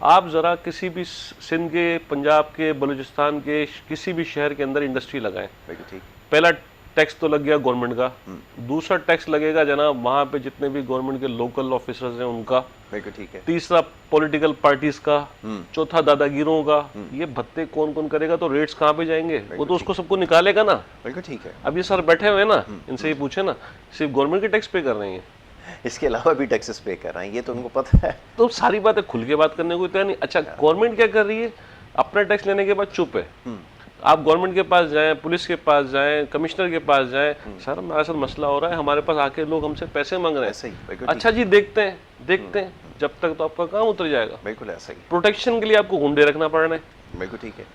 आप ज़रा किसी भी सिंध के, पंजाब के, बलूचिस्तान के किसी भी शहर के अंदर इंडस्ट्री लगाएं, पहला टैक्स तो लग गया गवर्नमेंट का, दूसरा टैक्स लगेगा जनाब वहाँ पे जितने भी गवर्नमेंट के लोकल ऑफिसर्स हैं उनका, ठीक है, तीसरा पॉलिटिकल पार्टीज का, चौथा दादागिरों का। ये भत्ते कौन कौन करेगा, तो रेट्स कहाँ पे जाएंगे, वो तो उसको सबको निकालेगा ना। बिल्कुल ठीक है। अब ये सर बैठे हुए हैं ना, इनसे ही पूछे ना, सिर्फ गवर्नमेंट के टैक्स पे कर रहे हैं, इसके अलावा भी टैक्सेस पे कर रहे हैं, ये तो उनको पता है। तो सारी बातें खुल के बात करने को तैयार नहीं। अच्छा, गवर्नमेंट क्या कर रही है, अपना टैक्स लेने के बाद चुप है। आप गवर्नमेंट के पास जाएं, पुलिस के पास जाएं, कमिश्नर के पास जाएं, सर हमारे साथ मसला हो रहा है, हमारे पास आके लोग हमसे पैसे मांग रहे हैं। अच्छा जी, देखते हैं, जब तक तो आपका काम उतर जाएगा। बिल्कुल ऐसा ही। प्रोटेक्शन के लिए आपको गुंडे रखना पड़ रहा है। बिल्कुल ठीक है।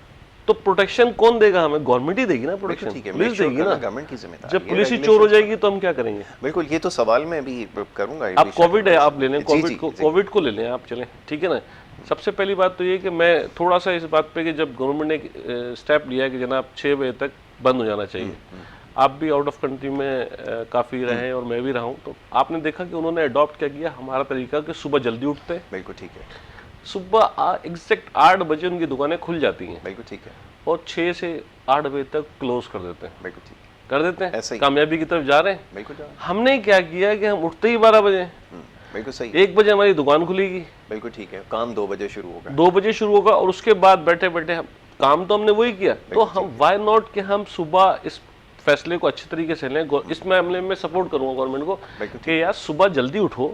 तो प्रोटेक्शन कौन देगा हमें, गवर्नमेंट ही देगी ना प्रोटेक्शन, पुलिस देगी ना, गवर्नमेंट की जिम्मेदारी। जब पुलिस ही चोर हो जाएगी तो हम क्या करेंगे। बिल्कुल, ये तो सवाल मैं भी करूंगा। आप कोविड है, आप ले लें, कोविड को ले लें आप, चलें, ठीक है ना। सबसे पहली बात तो ये कि मैं थोड़ा सा इस बात पे कि जब गवर्नमेंट ने स्टेप लिया कि जनाब 6 बजे तक बंद हो जाना चाहिए, आप भी आउट ऑफ कंट्री में काफ़ी रहे हैं और मैं भी रहा हूँ, तो आपने देखा कि उन्होंने अडॉप्ट क्या किया, हमारा तरीका कि सुबह जल्दी उठते हैं। बिल्कुल ठीक है। सुबह एग्जैक्ट 8 बजे उनकी दुकानें खुल जाती हैं। बिल्कुल ठीक है। और 6 से 8 बजे तक क्लोज कर देते हैं। बिल्कुल ठीक है, कर देते हैं, कामयाबी की तरफ जा रहे हैं। बिल्कुल। हमने क्या किया कि हम उठते ही 12 बजे, बिल्कुल सही, 1 बजे हमारी दुकान खुलेगी। बिल्कुल ठीक है। काम 2 बजे शुरू होगा, 2 बजे शुरू होगा, और उसके बाद बैठे बैठे हम काम तो हमने वही किया, तो हम वाई नॉट कि हम सुबह इस फैसले को अच्छे तरीके से लें। इस मामले में सपोर्ट करूंगा गवर्नमेंट को कि यार सुबह जल्दी उठो।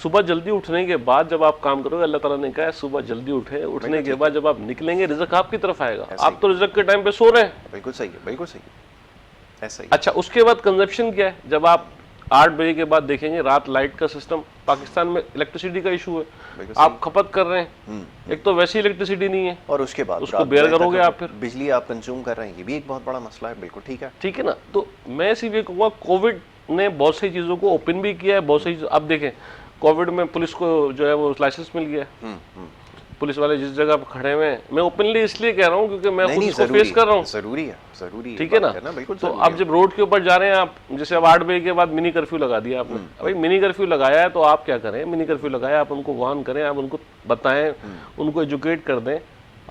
सुबह जल्दी उठने के बाद जब आप काम करोगे, अल्लाह ताला ने कहा है सुबह जल्दी उठे, उठने के बाद जब आप निकलेंगे रिज़्क आपकी तरफ आएगा। आप तो रिज़्क के टाइम पे सो रहे हैं। बिल्कुल सही है, बिल्कुल सही है, ऐसा ही। अच्छा, उसके बाद कंजप्शन क्या है, जब आप 8 बजे के बाद देखेंगे रात लाइट का सिस्टम, पाकिस्तान में इलेक्ट्रिसिटी का इशू है, आप खपत कर रहे हैं, एक तो वैसी इलेक्ट्रिसिटी नहीं है, और उसके बाद उसको बेयर करोगे आप, फिर बिजली आप कंज्यूम कर रहे हैं, ये भी एक बहुत बड़ा मसला है। बिल्कुल ठीक है, ठीक है ना। तो मैं सिर्फ ये कहूँगा, कोविड ने बहुत सी चीज़ों को ओपन भी किया है, बहुत सी चीज़। अब देखें, कोविड में पुलिस को जो है वो लाइसेंस मिल गया, पुलिस वाले जिस जगह पर खड़े हुए हैं, मैं ओपनली इसलिए कह रहा हूँ क्योंकि मैं खुद इसको फेस कर रहा हूँ। जरूरी है, ठीक है ना। तो आप जब रोड के ऊपर जा रहे हैं, आप जैसे अब 8 बजे के बाद मिनी कर्फ्यू लगा दिया आपने, भाई मिनी कर्फ्यू लगाया है तो आप क्या करें, मिनी कर्फ्यू लगाया, आप उनको वार्न करें, आप उनको बताएं, उनको एजुकेट कर दें।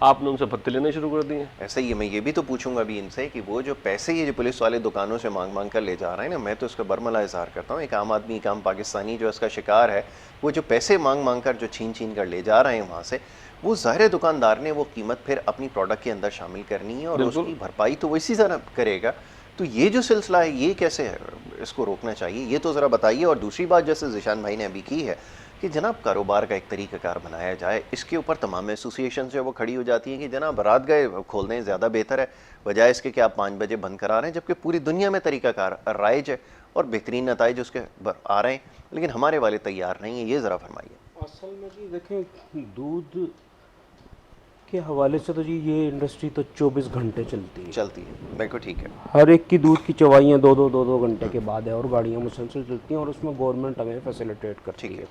आपने उनसे भत्ते लेने शुरू कर दिए। ऐसा ही है। मैं ये भी तो पूछूंगा अभी इनसे कि वो जो पैसे ये जो पुलिस वाले दुकानों से मांग कर ले जा रहे हैं ना, मैं तो उसका बरमला इजहार करता हूँ। एक आम आदमी, एक आम पाकिस्तानी जो इसका शिकार है, वो जो पैसे मांग कर जो छीन कर ले जा रहे हैं वहाँ से, वो ज़ाहिर दुकानदार ने वो कीमत फिर अपनी प्रोडक्ट के अंदर शामिल करनी है और उसकी भरपाई तो वो इसी तरह करेगा। तो ये जो सिलसिला है ये कैसे है, इसको रोकना चाहिए, ये तो ज़रा बताइए। और दूसरी बात जैसे ज़िशान भाई ने अभी की है कि जनाब कारोबार का एक तरीक़ाकार बनाया जाए, इसके ऊपर तमाम एसोसिएशन जो है वो खड़ी हो जाती हैं कि जनाब रात गए खोल दें ज़्यादा बेहतर है, बजाय इसके कि आप 5 बजे बंद करा रहे हैं, जबकि पूरी दुनिया में तरीक़ाकार राइज है और बेहतरीन नताइज उसके आ रहे हैं, लेकिन हमारे वाले तैयार नहीं है। ये ज़रा फरमाइए। असल में जी देखें, दूध के हवाले से तो जी ये इंडस्ट्री तो 24 घंटे चलती है। बिल्कुल ठीक है। हर एक की दूध की चवाइयाँ दो घंटे के बाद है और गाड़ियाँ मुसलसल चलती हैं और उसमें गवर्नमेंट हमें फैसिलिटेट करती है।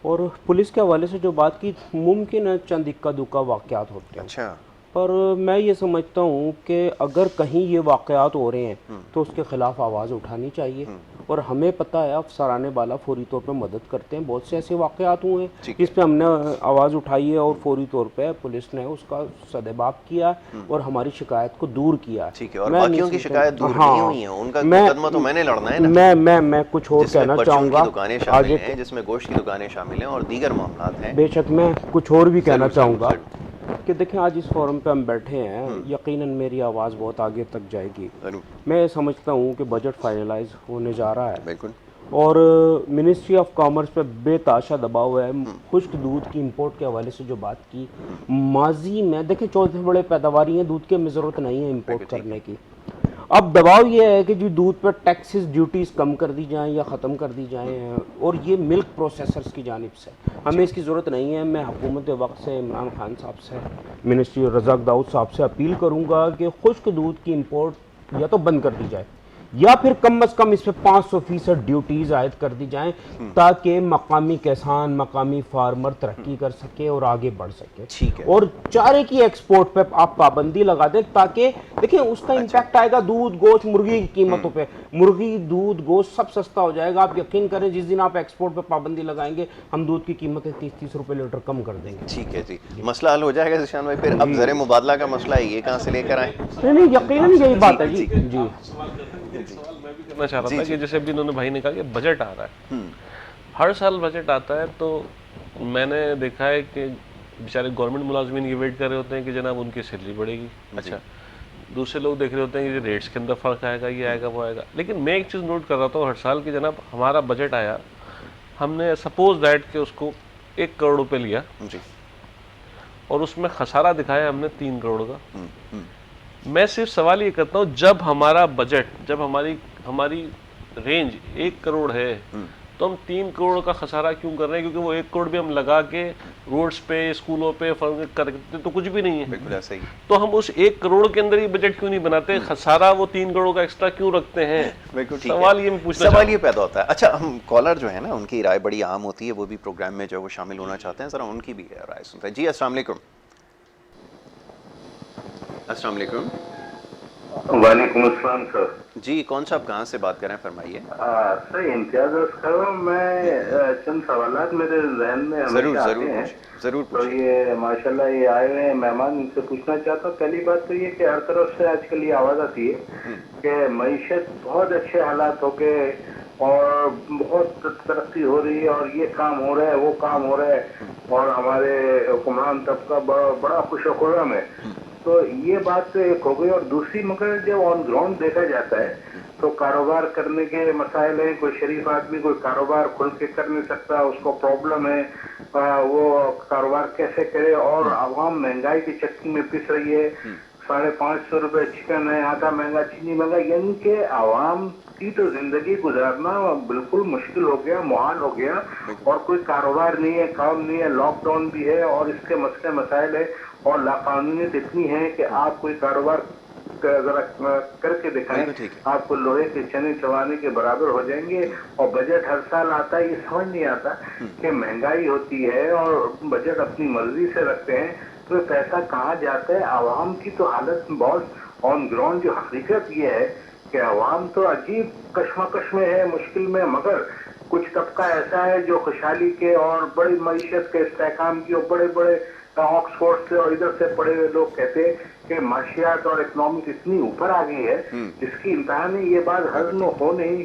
और पुलिस के हवाले से जो बात की, मुमकिन है चंद इक्का दुक्का वाक़यात होते हैं। अच्छा। पर मैं ये समझता हूँ कि अगर कहीं ये वाक़यात हो रहे हैं तो उसके ख़िलाफ़ आवाज़ उठानी चाहिए। और हमें पता है अफसराने बाला फौरी तौर पे मदद करते हैं। बहुत से ऐसे वाक़यात हुए हैं जिस पे हमने आवाज़ उठाई है और फौरी तौर पे पुलिस ने उसका सदेबाप किया और हमारी शिकायत को दूर किया। ठीक है। और बाकियों की शिकायत दूर नहीं हुई है, उनका मुकदमा तो मैंने लड़ना है ना। मैं कुछ और कहना चाहूँगा, दुकानें शामिल हैं, जिसमें गोश्त की दुकानें शामिल हैं और दीगर मामलात हैं। बेशक मैं कुछ और भी कहना चाहूँगा कि देखें आज इस फोरम पे हम बैठे हैं, यकीनन मेरी आवाज़ बहुत आगे तक जाएगी। मैं समझता हूँ कि बजट फाइनलाइज होने जा रहा है बिल्कुल, और मिनिस्ट्री ऑफ कॉमर्स पे बेताशा दबाव है। खुश्क दूध की इंपोर्ट के हवाले से जो बात की, माजी में देखें चौथे बड़े पैदावारी हैं दूध के, हमें ज़रूरत नहीं है इंपोर्ट करने की। अब दबाव ये है कि जो दूध पर टैक्सेस ड्यूटीज़ कम कर दी जाएं या ख़त्म कर दी जाएं, और ये मिल्क प्रोसेसर्स की जानिब से हमें इसकी ज़रूरत नहीं है। मैं हुकूमत वक्त से इमरान खान साहब से, मिनिस्ट्री रज़ाक दाऊद साहब से अपील करूँगा कि खुश्क दूध की इंपोर्ट या तो बंद कर दी जाए या फिर कम अज़ कम इस पर 500% ड्यूटीज़ आयद कर दी जाएं, ताकि मकामी किसान, मकामी फार्मर तरक्की कर सके और आगे बढ़ सके। ठीक है। और चारे की एक्सपोर्ट पे आप पाबंदी लगा दें ताकि देखिए उसका इम्पैक्ट आएगा दूध, गोश्त, मुर्गी की कीमतों पे। मुर्गी, दूध, गोश्त सब सस्ता हो जाएगा। आप यकीन करें जिस दिन आप एक्सपोर्ट पे पाबंदी लगाएंगे, हम दूध की कीमतें 30-30 रुपए लीटर कम कर देंगे। ठीक है जी, मसला हल हो जाएगा ज़िशान भाई। फिर अब ज़र मुबादला का मसला है, ये कहाँ से लेकर आए? नहीं, यकीनन यही बात है जी। सवाल मैं भी करना चाह रहा था कि जैसे अभी इन्होंने भाई ने कहा कि बजट आ रहा है, हर साल बजट आता है, तो मैंने देखा है कि बेचारे गवर्नमेंट मुलाजमीन ये वेट कर रहे होते हैं कि जनाब उनकी सैलरी बढ़ेगी। अच्छा, दूसरे लोग देख रहे होते हैं कि रेट्स के अंदर फ़र्क आएगा, ये आएगा, वो आएगा। लेकिन मैं एक चीज़ नोट कर रहा था हर साल कि जनाब हमारा बजट आया, हमने सपोज दैट कि उसको 1 करोड़ रुपये लिया जी, और उसमें खसारा दिखाया हमने 3 करोड़ का। मैं सिर्फ सवाल ये करता हूँ, जब हमारा बजट, जब हमारी रेंज 1 करोड़ है, तो हम 3 करोड़ का खसारा क्यों कर रहे हैं? क्योंकि वो 1 करोड़ भी हम लगा के रोड्स पे, स्कूलों पे करते तो कुछ भी नहीं है। बिल्कुल ऐसा ही। तो हम उस 1 करोड़ के अंदर ही बजट क्यों नहीं बनाते? खसारा वो 3 करोड़ का एक्स्ट्रा क्यों रखते हैं? बिल्कुल ठीक सवाल है। ये मैं पूछना सवाल ये पैदा होता है। अच्छा, हम कॉलर जो है ना, उनकी राय बड़ी आम होती है, वो भी प्रोग्राम में जो वो शामिल होना चाहते हैं, जरा उनकी भी राय सुनते हैं। जी अस्सलाम वालेकुम। अस्सलाम वालेकुम। वालेकुम अस्सलाम सर। जी, कौन सा आप कहाँ से बात कर रहे हैं, फरमाइए। सर इम्तियाज कर रहा हूँ मैं। चंद सवालात मेरे जहन में हमेशा आते हैं। जरूर तो ये माशाल्लाह ये आए हुए हैं मेहमान, इनसे पूछना चाहता हूँ। पहली बात तो ये कि हर तरफ से आजकल ये आवाज़ आती है कि मईशत बहुत अच्छे हालात हो गए और बहुत तरक्की हो रही है और ये काम हो रहा है, वो काम हो रहा है और हमारे हुक्मरान तबका बड़ा खुशखुर्रम है। तो ये बात तो एक हो गई। और दूसरी, मगर जब ऑन ग्राउंड देखा जाता है तो कारोबार करने के मसाइल हैं। कोई शरीफ आदमी कोई कारोबार खुल के कर नहीं सकता, उसको प्रॉब्लम है, वो कारोबार कैसे करे। और आवाम महंगाई की चक्की में पिस रही है। 550 रुपए चिकन है, आटा महंगा, चीनी महंगा, यानी कि आवाम की तो जिंदगी गुजारना बिल्कुल मुश्किल हो गया, मुहाल हो गया। और कोई कारोबार नहीं है, काम नहीं है, लॉकडाउन भी है और इसके मसले मसाइल है और लाकानूनियत इतनी है कि आप कोई कारोबार जरा करके दिखाएं, आपको लोहे के चने चबाने के बराबर हो जाएंगे। और बजट हर साल आता है, ये समझ नहीं आता कि महंगाई होती है और बजट अपनी मर्जी से रखते हैं, तो पैसा कहाँ जाता है। आवाम की तो हालत बहुत ऑन ग्राउंड जो हकीकत ये है कि आवाम तो अजीब कश्मकश में है, मुश्किल में। मगर कुछ तबका ऐसा है जो खुशहाली के और बड़ी मईशत के इस्तेहकाम की और बड़े बड़े ऑक्सफोर्ड से और इधर से पढ़े हुए लोग कहते हैं कि माशियात और इकोनॉमिक इतनी ऊपर आ गई है जिसकी इंतहा नहीं। ये बात हजम हो नहीं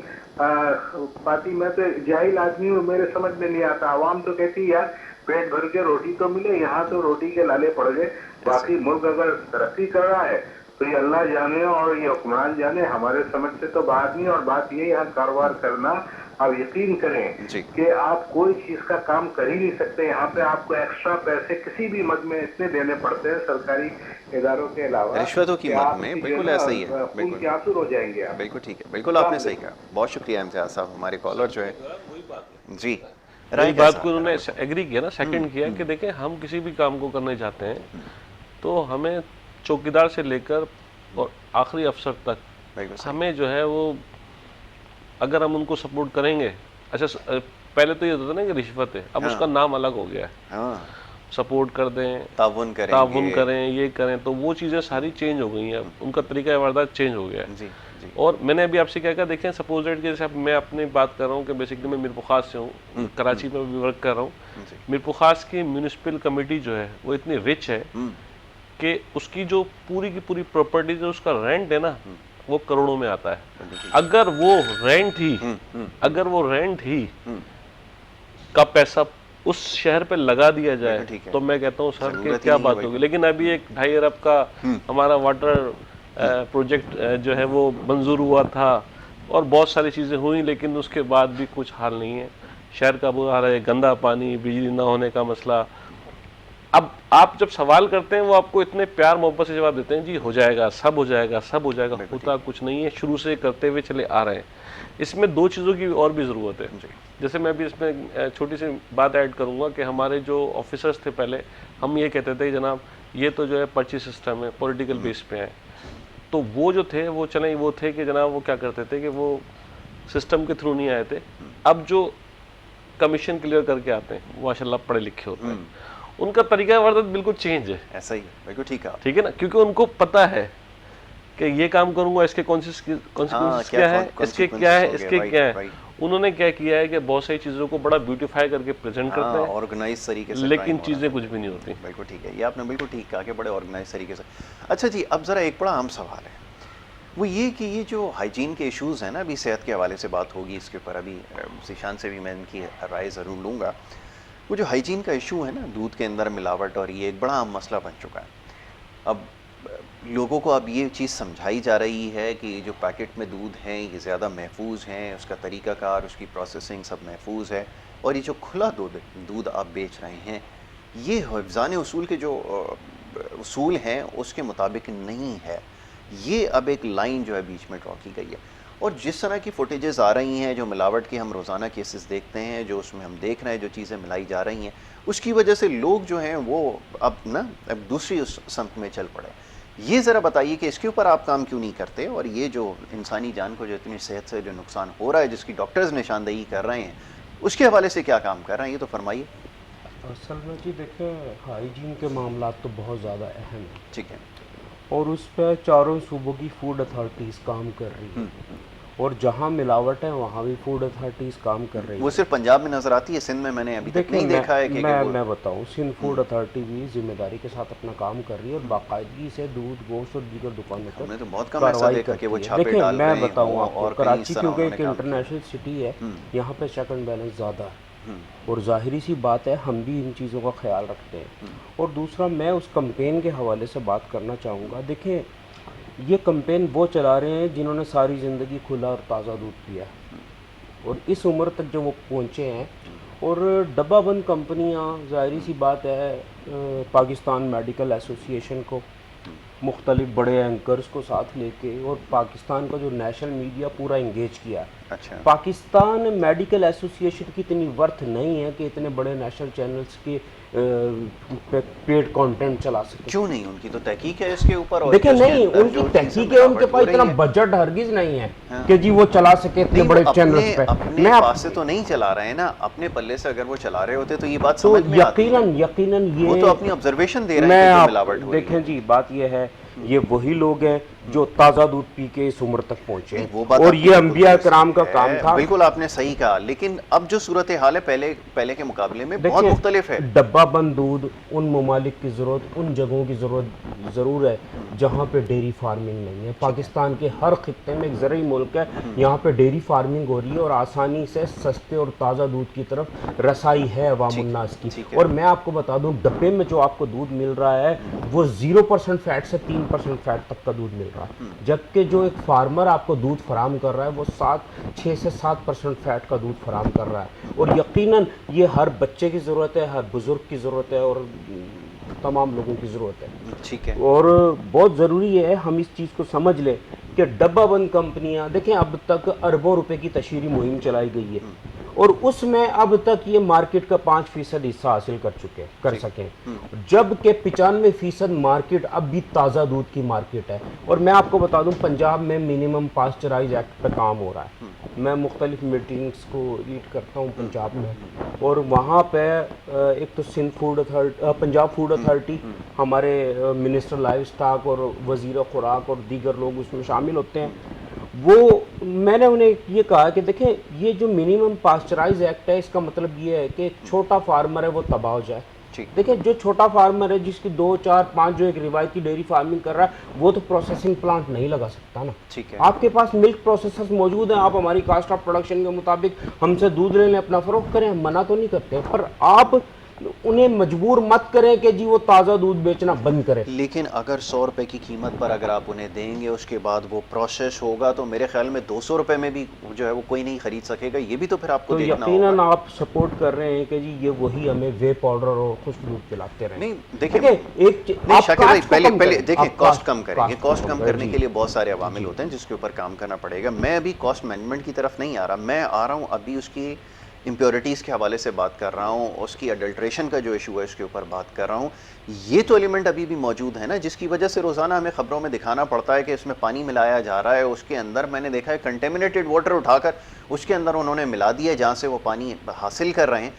पाती। मैं तो जाहिल आदमी हूँ, मेरे समझ में नहीं आता। आवाम तो कहती है यार पेट भर के रोटी तो मिले, यहाँ तो रोटी के लाले पड़ गए। बाकी मुल्क अगर तरक्की कर रहा है तो ये अल्लाह जाने और ये हुक्मरान जाने, हमारे समझ से तो बात नहीं। और बात ये यहाँ कारोबार करना, आप यकीन करें कि आप कोई चीज का काम कर ही नहीं सकते। यहाँ पे आपको एक्स्ट्रा पैसे किसी भी मद में इतने देने पड़ते हैं सरकारी इदारों के अलावा, रिश्वतों की मद में। बिल्कुल ऐसा ही है, बिल्कुल क्या आंसू हो जाएंगे आप। बिल्कुल ठीक है, बिल्कुल आपने सही कहा। बहुत शुक्रिया इम्तियाज साहब। हमारे कॉलर जो है जी राय बात को उन्होंने एग्री किया ना, सेकंड किया कि देखें हम किसी भी काम को करने जाते हैं तो हमें चौकीदार से लेकर और आखिरी अफसर तक हमें जो है वो, अगर हम उनको सपोर्ट करेंगे, अच्छा पहले तो ये होता था ना कि रिश्वत है, अब उसका नाम अलग हो गया है, सपोर्ट कर दें, ताउन करें, ये करें, तो वो चीज़ें सारी चेंज हो गई हैं, उनका तरीका वारदात चेंज हो गया है। जी, जी। और मैंने अभी आपसे क्या कहा, देखें सपोज दैट कि जैसे मैं अपनी बात कर रहा हूँ कि बेसिकली मैं मीरपुर खास से हूँ, कराची में भी वर्क कर रहा हूँ। मीरपुर खास की म्यूनिसिपल कमेटी जो है वो इतनी रिच है कि उसकी जो पूरी की पूरी प्रॉपर्टी जो उसका रेंट है ना वो करोड़ों में आता है। अगर वो रेंट ही का पैसा उस शहर पे लगा दिया जाए तो मैं कहता हूँ सर कि क्या बात होगी। लेकिन अभी एक 2.5 अरब का हमारा वाटर प्रोजेक्ट जो है वो मंजूर हुआ था और बहुत सारी चीज़ें हुई, लेकिन उसके बाद भी कुछ हाल नहीं है। शहर का बुरा हाल है, गंदा पानी, बिजली ना होने का मसला। अब आप जब सवाल करते हैं वो आपको इतने प्यार मोहब्बत से जवाब देते हैं, जी हो जाएगा, सब हो जाएगा, सब हो जाएगा। होता कुछ नहीं है, शुरू से करते हुए चले आ रहे हैं। इसमें 2 चीज़ों की और भी ज़रूरत है। जैसे मैं भी इसमें छोटी सी बात ऐड करूंगा कि हमारे जो ऑफिसर्स थे पहले, हम ये कहते थे जनाब ये तो जो है पर्ची सिस्टम है, पॉलिटिकल बेस पे है। तो वो जो थे वो चले वो थे कि जनाब वो क्या करते थे कि वो सिस्टम के थ्रू नहीं आए थे। अब जो कमीशन क्लियर करके आते हैं वो माशाल्लाह पढ़े लिखे होते हैं, उनका तरीका वारदात बिल्कुल चेंज है। ऐसा ही बिल्कुल ठीक है, ठीक है ना, क्योंकि उनको पता है कि ये काम करूंगा, इसके कॉन्सिक्वेंसेस क्या है, इसके क्या है, इसके क्या है। उन्होंने क्या किया है कि बहुत सारी चीज़ों को बड़ा ब्यूटीफाई करके प्रेजेंट करते हैं, ऑर्गेनाइज तरीके से, लेकिन चीज़ें कुछ भी नहीं होती। बिल्कुल ठीक है, ये आपने बिल्कुल ठीक कहा कि बड़े ऑर्गेनाइज तरीके से। अच्छा जी, अब ज़रा एक बड़ा आम सवाल है, वो ये कि ये जो हाइजीन के इश्यूज़ हैं ना, अभी सेहत के हवाले से बात होगी इसके ऊपर, अभी ज़ीशान से भी मैं इनकी राय ज़रूर लूँगा। वो जो हाइजीन का इशू है ना, दूध के अंदर मिलावट, और ये एक बड़ा आम मसला बन चुका है। अब लोगों को अब ये चीज़ समझाई जा रही है कि जो पैकेट में दूध हैं ये ज़्यादा महफूज हैं, उसका तरीक़ाकार, उसकी प्रोसेसिंग सब महफूज है, और ये जो खुला दूध आप बेच रहे हैं ये हिफ़्ज़ान उसूल के जो उसूल हैं उसके मुताबिक नहीं है। ये अब एक लाइन जो है बीच में ड्रॉ की गई है। और जिस तरह की फुटेजेस आ रही हैं, जो मिलावट की हम रोज़ाना केसेस देखते हैं, जो उसमें हम देख रहे हैं, जो चीज़ें मिलाई जा रही हैं, उसकी वजह से लोग जो हैं वो अब दूसरी संत में चल पड़े। ये ज़रा बताइए कि इसके ऊपर आप काम क्यों नहीं करते, और ये जो इंसानी जान को जो इतनी सेहत से जो नुकसान हो रहा है, जिसकी डॉक्टर्स निशानदेही कर रहे हैं, उसके हवाले से क्या काम कर रहे हैं, ये तो फरमाइए। असल में जी देखें, हाइजीन के मामला तो बहुत ज़्यादा अहम है, ठीक है, और उस पर चारों सूबों की फूड अथॉरिटीज़ काम कर रही है, और जहाँ मिलावट है वहाँ भी फूड अथॉरिटीज़ काम कर रही है। वो सिर्फ पंजाब में नज़र आती है, सिंध में मैंने अभी तक नहीं देखा है कि मैं बताऊँ, सिंध फूड अथॉरिटी भी जिम्मेदारी के साथ अपना काम कर रही है और बाकायदगी से दूध, गोश्त और दीगर दुकानों पर तो बहुत कम ऐसा देखा कि वो छापे डाल रहे हैं। मैं बताऊँ आपको, कराची क्योंकि एक इंटरनेशनल सिटी है, यहाँ पे चेक एंड बैलेंस ज़्यादा है, और ज़ाहिरी सी बात है हम भी इन चीज़ों का ख्याल रखते हैं। और दूसरा, मैं उस कैंपेन के हवाले से बात करना चाहूँगा। देखें, ये कैंपेन वो चला रहे हैं जिन्होंने सारी ज़िंदगी खुला और ताज़ा दूध पिया, और इस उम्र तक जो वो पहुँचे हैं। और डब्बाबंद कंपनियाँ, ज़ाहिरी सी बात है, पाकिस्तान मेडिकल एसोसिएशन को, मुख्तलिफ बड़े एंकर्स को साथ लेके, और पाकिस्तान का जो नेशनल मीडिया पूरा इंगेज किया है। अच्छा। पाकिस्तान मेडिकल एसोसिएशन की इतनी वर्थ नहीं है कि इतने बड़े नेशनल चैनल्स के पेड कंटेंट चला सके। क्यों नहीं? उनकी तो तहकीक है इसके ऊपर। देखिए, नहीं, उनकी तहकीक है, उनके पास इतना बजट हरगिज नहीं है कि जी वो चला सके इतने बड़े चैनल्स पे। अपने पास से तो नहीं चला रहे हैं ना, अपने पल्ले से अगर वो चला रहे होते तो ये बात समझ में आती है। यकीनन ये वो तो अपनी ऑब्जर्वेशन दे रहे हैं कि मिलावट हो रही है। देखें जी, बात ये है ये वही लोग हैं जो ताज़ा दूध पी के इस उम्र तक पहुँचे वो बात और आपकी ये अंबिया कराम का काम है, था। बिल्कुल आपने सही कहा, लेकिन अब जो सूरत हाल है पहले के मुकाबले में बहुत मुख्तलिफ है। डब्बा बंद दूध उन ममालिक की ज़रूरत, उन जगहों की ज़रूरत ज़रूर है जहाँ पे डेयरी फार्मिंग नहीं है। पाकिस्तान के हर खित्ते में एक ज़रूरी मुल्क है, यहाँ पे डेयरी फार्मिंग हो रही है और आसानी से सस्ते और ताज़ा दूध की तरफ रसाई है अवामुन्नास की। और मैं आपको बता दूं, डब्बे में जो आपको दूध मिल रहा है वो 0% फैट से 3% फैट तक का दूध मिल रहा है, जबकि जो एक फार्मर आपको दूध फराम कर रहा है वो 6 से 7% फैट का दूध फराम कर रहा है। और यकीनन ये हर बच्चे की ज़रूरत है, हर बुज़ुर्ग की ज़रूरत है और तमाम लोगों की ज़रूरत है। ठीक है। और बहुत ज़रूरी है हम इस चीज़ को समझ लें कि डब्बा बंद कंपनियां, देखें अब तक अरबों रुपए की तशहीरी मुहिम चलाई गई है और उसमें अब तक ये मार्केट का 5% हिस्सा हासिल कर सकें, जबकि 95% मार्केट अब भी ताज़ा दूध की मार्केट है। और मैं आपको बता दूं, पंजाब में मिनिमम पास्चराइज एक्ट पर काम हो रहा है। मैं मुख्तलिफ मीटिंग्स को लीड करता हूं पंजाब में, और वहाँ पे एक तो Sindh food authority, Punjab food authority, हमारे मिनिस्टर लाइव स्टॉक और वज़ीर खुराक और दीगर लोग उसमें शामिल होते हैं। वो मैंने उन्हें ये कहा कि देखें, ये जो मिनिमम पास्चराइज एक्ट है इसका मतलब ये है कि छोटा फार्मर है वो तबाह हो जाए। देखिए, जो छोटा फार्मर है जिसकी 2, 4, 5 जो एक रिवायती डेयरी फार्मिंग कर रहा है वो तो प्रोसेसिंग प्लांट नहीं लगा सकता ना। ठीक है। आपके पास मिल्क प्रोसेसर्स मौजूद हैं, आप हमारी कास्ट ऑफ प्रोडक्शन के मुताबिक हमसे दूध ले लें, अपना फरोख्त करें, हम मना तो नहीं करते, पर आप उन्हें मजबूर मत करें कि जी वो ताज़ा दूध बेचना बंद करें। लेकिन अगर 100 रुपए की कीमत पर अगर आप उन्हें देंगे, उसके बाद वो प्रोसेस होगा, तो मेरे ख्याल में 200 रुपए में भी जो है वो कोई नहीं खरीद सकेगा। ये भी तो फिर आपको देखना होगा। यकीनन आप सपोर्ट कर रहे हैं कि जी ये वही हमें वे पाउडर और खुश्क दूध पिलाते रहे। नहीं देखिए, एक शाकिर भाई पहले देखिए, कॉस्ट कम करेंगे। कॉस्ट कम करने जी। के लिए बहुत सारे अवामिल होते हैं जिसके ऊपर काम करना पड़ेगा। मैं अभी कॉस्ट मैनेजमेंट की तरफ नहीं आ रहा, मैं आ रहा हूँ अभी उसकी इम्प्योरिटीज़ के हवाले से बात कर रहा हूँ, उसकी अडल्ट्रेशन का जो इशू है उसके ऊपर बात कर रहा हूँ। ये तो एलिमेंट अभी भी मौजूद है ना, जिसकी वजह से रोज़ाना हमें ख़बरों में दिखाना पड़ता है कि इसमें पानी मिलाया जा रहा है, उसके अंदर मैंने देखा है कंटेमिनेटेड वाटर उठाकर उसके अंदर उन्होंने मिला दिया है जहाँ से वो पानी हासिल कर रहे हैं।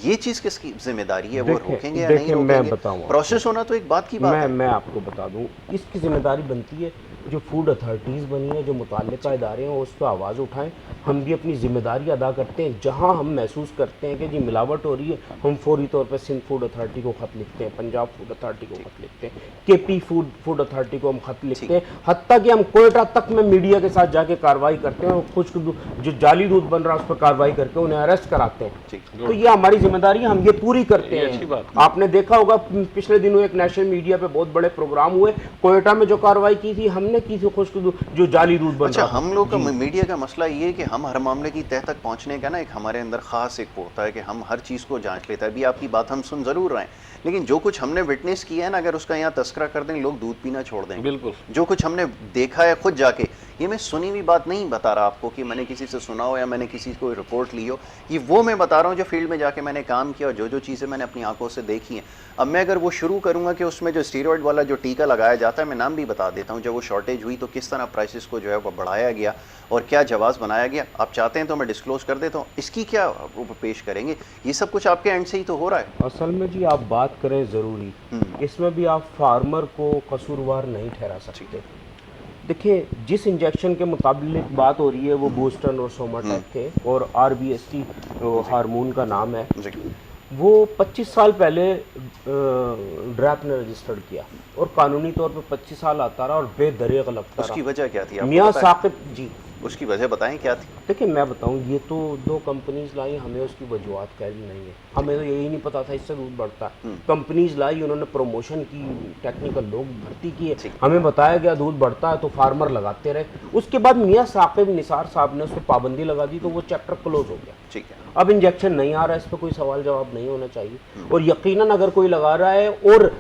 ये चीज़ किसकी जिम्मेदारी है? वो रोकेंगे या नहीं रोकेंगे? मैं बताऊँ, प्रोसेस होना तो एक बात की बात है। मैं आपको बता दूँ, इसकी जिम्मेदारी बनती है जो फूड अथॉरिटीज़ बनी है, जो मुताल्लिका इदारे हैं, उस पर आवाज़ उठाएं। हम भी अपनी जिम्मेदारी अदा करते हैं। जहां हम महसूस करते हैं कि जी मिलावट हो रही है, हम फौरी तौर पर सिंध फूड अथॉरिटी को ख़त लिखते हैं, पंजाब फूड अथॉरिटी को ख़त लिखते हैं, केपी फूड अथॉरिटी को हम ख़त लिखते हैं, हत्ता कि हम कोयटा तक में मीडिया के साथ जाके कार्रवाई करते हैं और खुश्क जो जाली दूध बन रहा है उस पर कार्रवाई करके उन्हें अरेस्ट कराते हैं। तो ये हमारी जिम्मेदारी है, हम ये पूरी करते हैं। आपने देखा होगा पिछले दिनों एक नेशनल मीडिया पे बहुत बड़े प्रोग्राम हुए, कोयटा में जो कार्रवाई की थी हमने की थी खुश्क जो जाली दूध बन रहा है। हम लोग का मीडिया का मसला ये है कि हम हर मामले की तह तक पहुंचने का ना एक हमारे अंदर खास एक होता है कि हम हर चीज़ को जांच लेता है। अभी आपकी बात हम सुन ज़रूर रहे हैं, लेकिन जो कुछ हमने विटनेस किया है ना, अगर उसका यहाँ तस्करा कर दें लोग दूध पीना छोड़ देंगे। बिल्कुल। जो कुछ हमने देखा है खुद जाके, ये मैं सुनी हुई बात नहीं बता रहा आपको कि मैंने किसी से सुना हो या मैंने किसी को रिपोर्ट ली हो, ये वो मैं बता रहा हूँ जो फील्ड में जाके मैंने काम किया और जो चीज़ें मैंने अपनी आंखों से देखी हैं। अब मैं अगर वो शुरू करूँगा कि उसमें जो स्टीरॉयड वाला जो टीका लगाया जाता है, मैं नाम भी बता देता हूँ, जब वो शॉर्टेज हुई तो किस तरह प्राइसेस को जो है वो बढ़ाया गया और क्या जवाब बनाया गया। आप चाहते हैं तो मैं डिस्क्लोज कर देता हूँ, इसकी क्या वो पेश करेंगे? ये सब कुछ आपके एंड से ही तो हो रहा है। असल में जी आप बात करें ज़रूरी, इसमें भी आप फार्मर को कसूरवार नहीं ठहरा सकते। देखिए, जिस इंजेक्शन के मुताबिक बात हो रही है वो बूस्टन और सोमाटेक थे और RBST हार्मोन का नाम है, वो 25 साल पहले ड्रैप ने रजिस्टर्ड किया और कानूनी तौर पे 25 साल आता रहा और बेदरिग लगता रहा। उसकी वजह क्या थी? मियां साकिब जी, उसकी वजह बताएं क्या थी? देखिए मैं बताऊं, ये तो 2 कंपनीज लाई, हमें उसकी वजूहत कैसी नहीं है, हमें तो यही नहीं पता था इससे दूध बढ़ता है। कंपनीज लाई, उन्होंने प्रमोशन की, टेक्निकल लोग भर्ती किए, हमें बताया गया दूध बढ़ता है तो फार्मर लगाते रहे। उसके बाद मियां साकिब निसार साहब ने उस पर पाबंदी लगा दी तो वो चैप्टर क्लोज हो गया। ठीक है। अब इंजेक्शन नहीं आ रहा है, इस पर कोई सवाल जवाब नहीं होना चाहिए। और यकीनन अगर कोई लगा रहा है और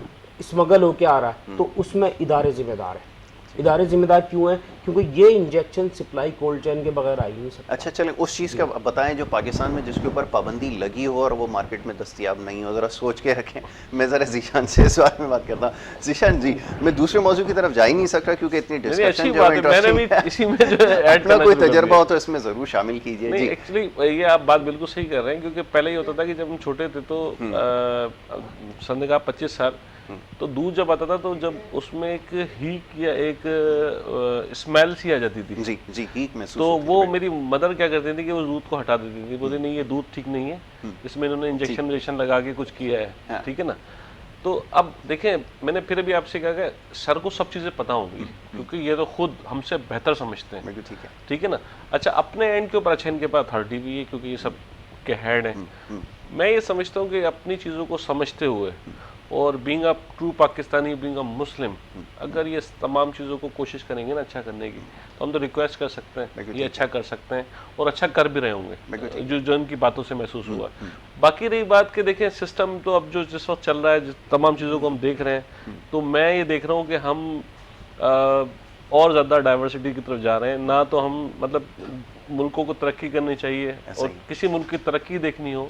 स्मगल होके आ रहा है तो उसमें इदारे जिम्मेदार है। इदारे जिम्मेदार क्यों हैं? क्योंकि ये इंजेक्शन सप्लाई कोल्ड चेन के बगैर आ ही नहीं सकता। अच्छा चलें, उस चीज़ का बताएं जो पाकिस्तान में जिसके ऊपर पाबंदी लगी हो और वो मार्केट में दस्तियाब नहीं हो, ज़रा सोच के रखें। मैं ज़रा जीशान से इस बारे में बात करता हूँ। जीशान जी, मैं दूसरे मौजू की तरफ जा ही नहीं सकता क्योंकि इतनी डिस्कशन जो है अपना कोई तजर्बा हो तो इसमें ज़रूर शामिल कीजिए। जी, एक्चुअली ये आप बात बिल्कुल सही कर रहे हैं, क्योंकि पहले ही होता था कि जब हम छोटे थे तो सन का 25 साल तो दूध जब आता था तो जब उसमें एक हीक या एक स्मेल सी आ जाती थी जी जी, हीक महसूस तो होती वो थी। मेरी मदर क्या करती थी कि वो दूध को हटा देती थी, बोलती नहीं ये दूध ठीक नहीं है, इसमें इन्होंने इंजेक्शन लगा के कुछ किया है, ठीक है ना। तो अब देखें, मैंने फिर भी आपसे कहा कि सर को सब चीज़ें पता होंगी क्योंकि ये तो खुद हमसे बेहतर समझते हैं, ठीक है, ठीक है ना। अच्छा, अपने एंड के ऊपर अच्छा इनके पास अथॉरिटी भी है क्योंकि ये सब के हेड हैं। मैं ये समझता हूँ कि अपनी चीज़ों को समझते हुए और being a true Pakistani, being a Muslim, अगर ये तमाम चीज़ों को कोशिश करेंगे ना अच्छा करने की, तो हम तो रिक्वेस्ट कर सकते हैं ये अच्छा कर सकते हैं और अच्छा कर भी रहे होंगे, जो इनकी बातों से महसूस हुआ। बाकी रही बात कि देखें सिस्टम तो अब जो जिस वक्त चल रहा है, तमाम चीज़ों को हम देख रहे हैं, तो मैं ये देख रहा हूँ कि हम और ज़्यादा डाइवर्सिटी की तरफ जा रहे हैं। ना तो हम मतलब मुल्कों को तरक्की करनी चाहिए और किसी मुल्क की तरक्की देखनी हो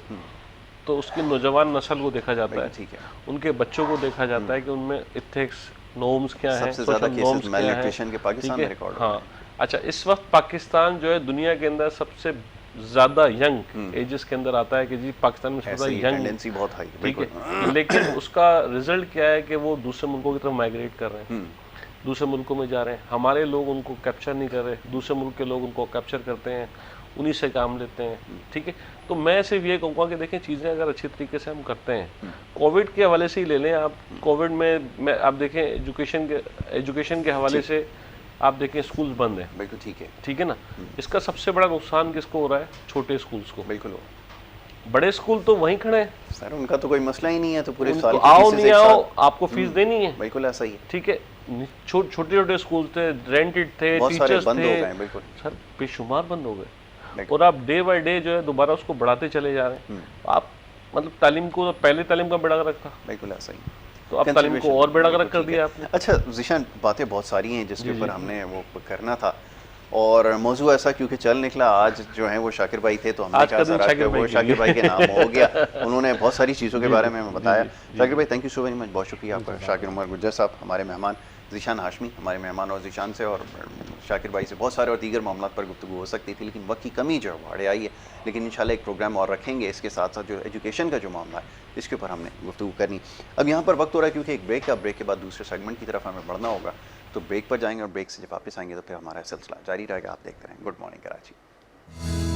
तो उसकी नौजवान नस्ल को देखा जाता है, ठीक है, उनके बच्चों को देखा जाता है कि उनमें इथिक्स, नॉर्म्स क्या हैं, सबसे ज़्यादा सोशल केसेस नॉर्म्स क्या मैलन्यूट्रिशन के हैं, पाकिस्तान ठीक में है। रिकॉर्ड हाँ, अच्छा, इस वक्त पाकिस्तान जो है दुनिया के अंदर सबसे ज़्यादा यंग एजेस के अंदर आता है कि जी पाकिस्तान में सबसे यंग टेंडेंसी बहुत हाई, ठीक है। लेकिन उसका रिजल्ट क्या है कि वो दूसरे मुल्कों की तरफ माइग्रेट कर रहे हैं, दूसरे मुल्कों में जा रहे हैं। हमारे लोग उनको कैप्चर नहीं कर रहे, दूसरे मुल्क के लोग उनको कैप्चर करते हैं, उन्हीं से काम लेते हैं, ठीक है। तो मैं सिर्फ ये कहूँगा कि देखें चीज़ें अगर अच्छी तरीके से हम करते हैं, कोविड के हवाले से ही ले लें आप, कोविड में आप देखें एजुकेशन के हवाले से आप देखें स्कूल्स बंद हैं, बिल्कुल ठीक है, ठीक है ना। इसका सबसे बड़ा नुकसान किसको हो रहा है? छोटे स्कूल्स को। बिल्कुल। बड़े स्कूल तो वहीं खड़े हैं सर, उनका तो कोई मसला ही नहीं है, तो पूरे साल तो आओ नहीं आओ आपको फीस देनी है, बिल्कुल ऐसा ही है, ठीक है। छोटे छोटे स्कूल थे, रेंटेड थे, टीचर्स बंद हो थे, गए, बिल्कुल सर बेशुमार बंद हो गए और आप डे बाय डे जो है दोबारा उसको बढ़ाते चले जा रहे हैं। आप मतलब तालीम को पहले तालीम का बेड़ा गर्क था, बिल्कुल ऐसा ही, तो अब तालीम को और बेड़ा गर्क कर दिया आपने। अच्छा ज़ीशान, बातें बहुत सारी हैं जिसके ऊपर हमने वो करना था और मौजू ऐसा क्योंकि चल निकला, आज जो है वो शाकिर भाई थे तो हमने कहा सर वो शाकिर भाई के नाम हो गया, उन्होंने बहुत सारी चीज़ों के बारे में बताया। शाकिर भाई thank you so very much, बहुत शुक्रिया आपका। शाकिर उमर गुज्जर साहब हमारे मेहमान, ज़ीशान हाशमी हमारे मेहमान, और ज़ीशान से और शाकिर भाई से बहुत सारे और दीगर मामलों पर गुफ्तगू हो सकती थी लेकिन वक्त की कमी जो है वो आड़े आई है। लेकिन इंशाल्लाह एक प्रोग्राम और रखेंगे इसके साथ साथ जो एजुकेशन का जो मामला है इसके ऊपर हमने गुफ्तगू करनी। अब यहाँ पर वक्त हो रहा है क्योंकि एक ब्रेक का, ब्रेक के बाद दूसरे सेगमेंट की तरफ हमें बढ़ना होगा, तो ब्रेक पर जाएंगे और ब्रेक से जब वापस आएंगे तो फिर हमारा सिलसिला जारी रहेगा। आप देखते रहें गुड मॉर्निंग कराची।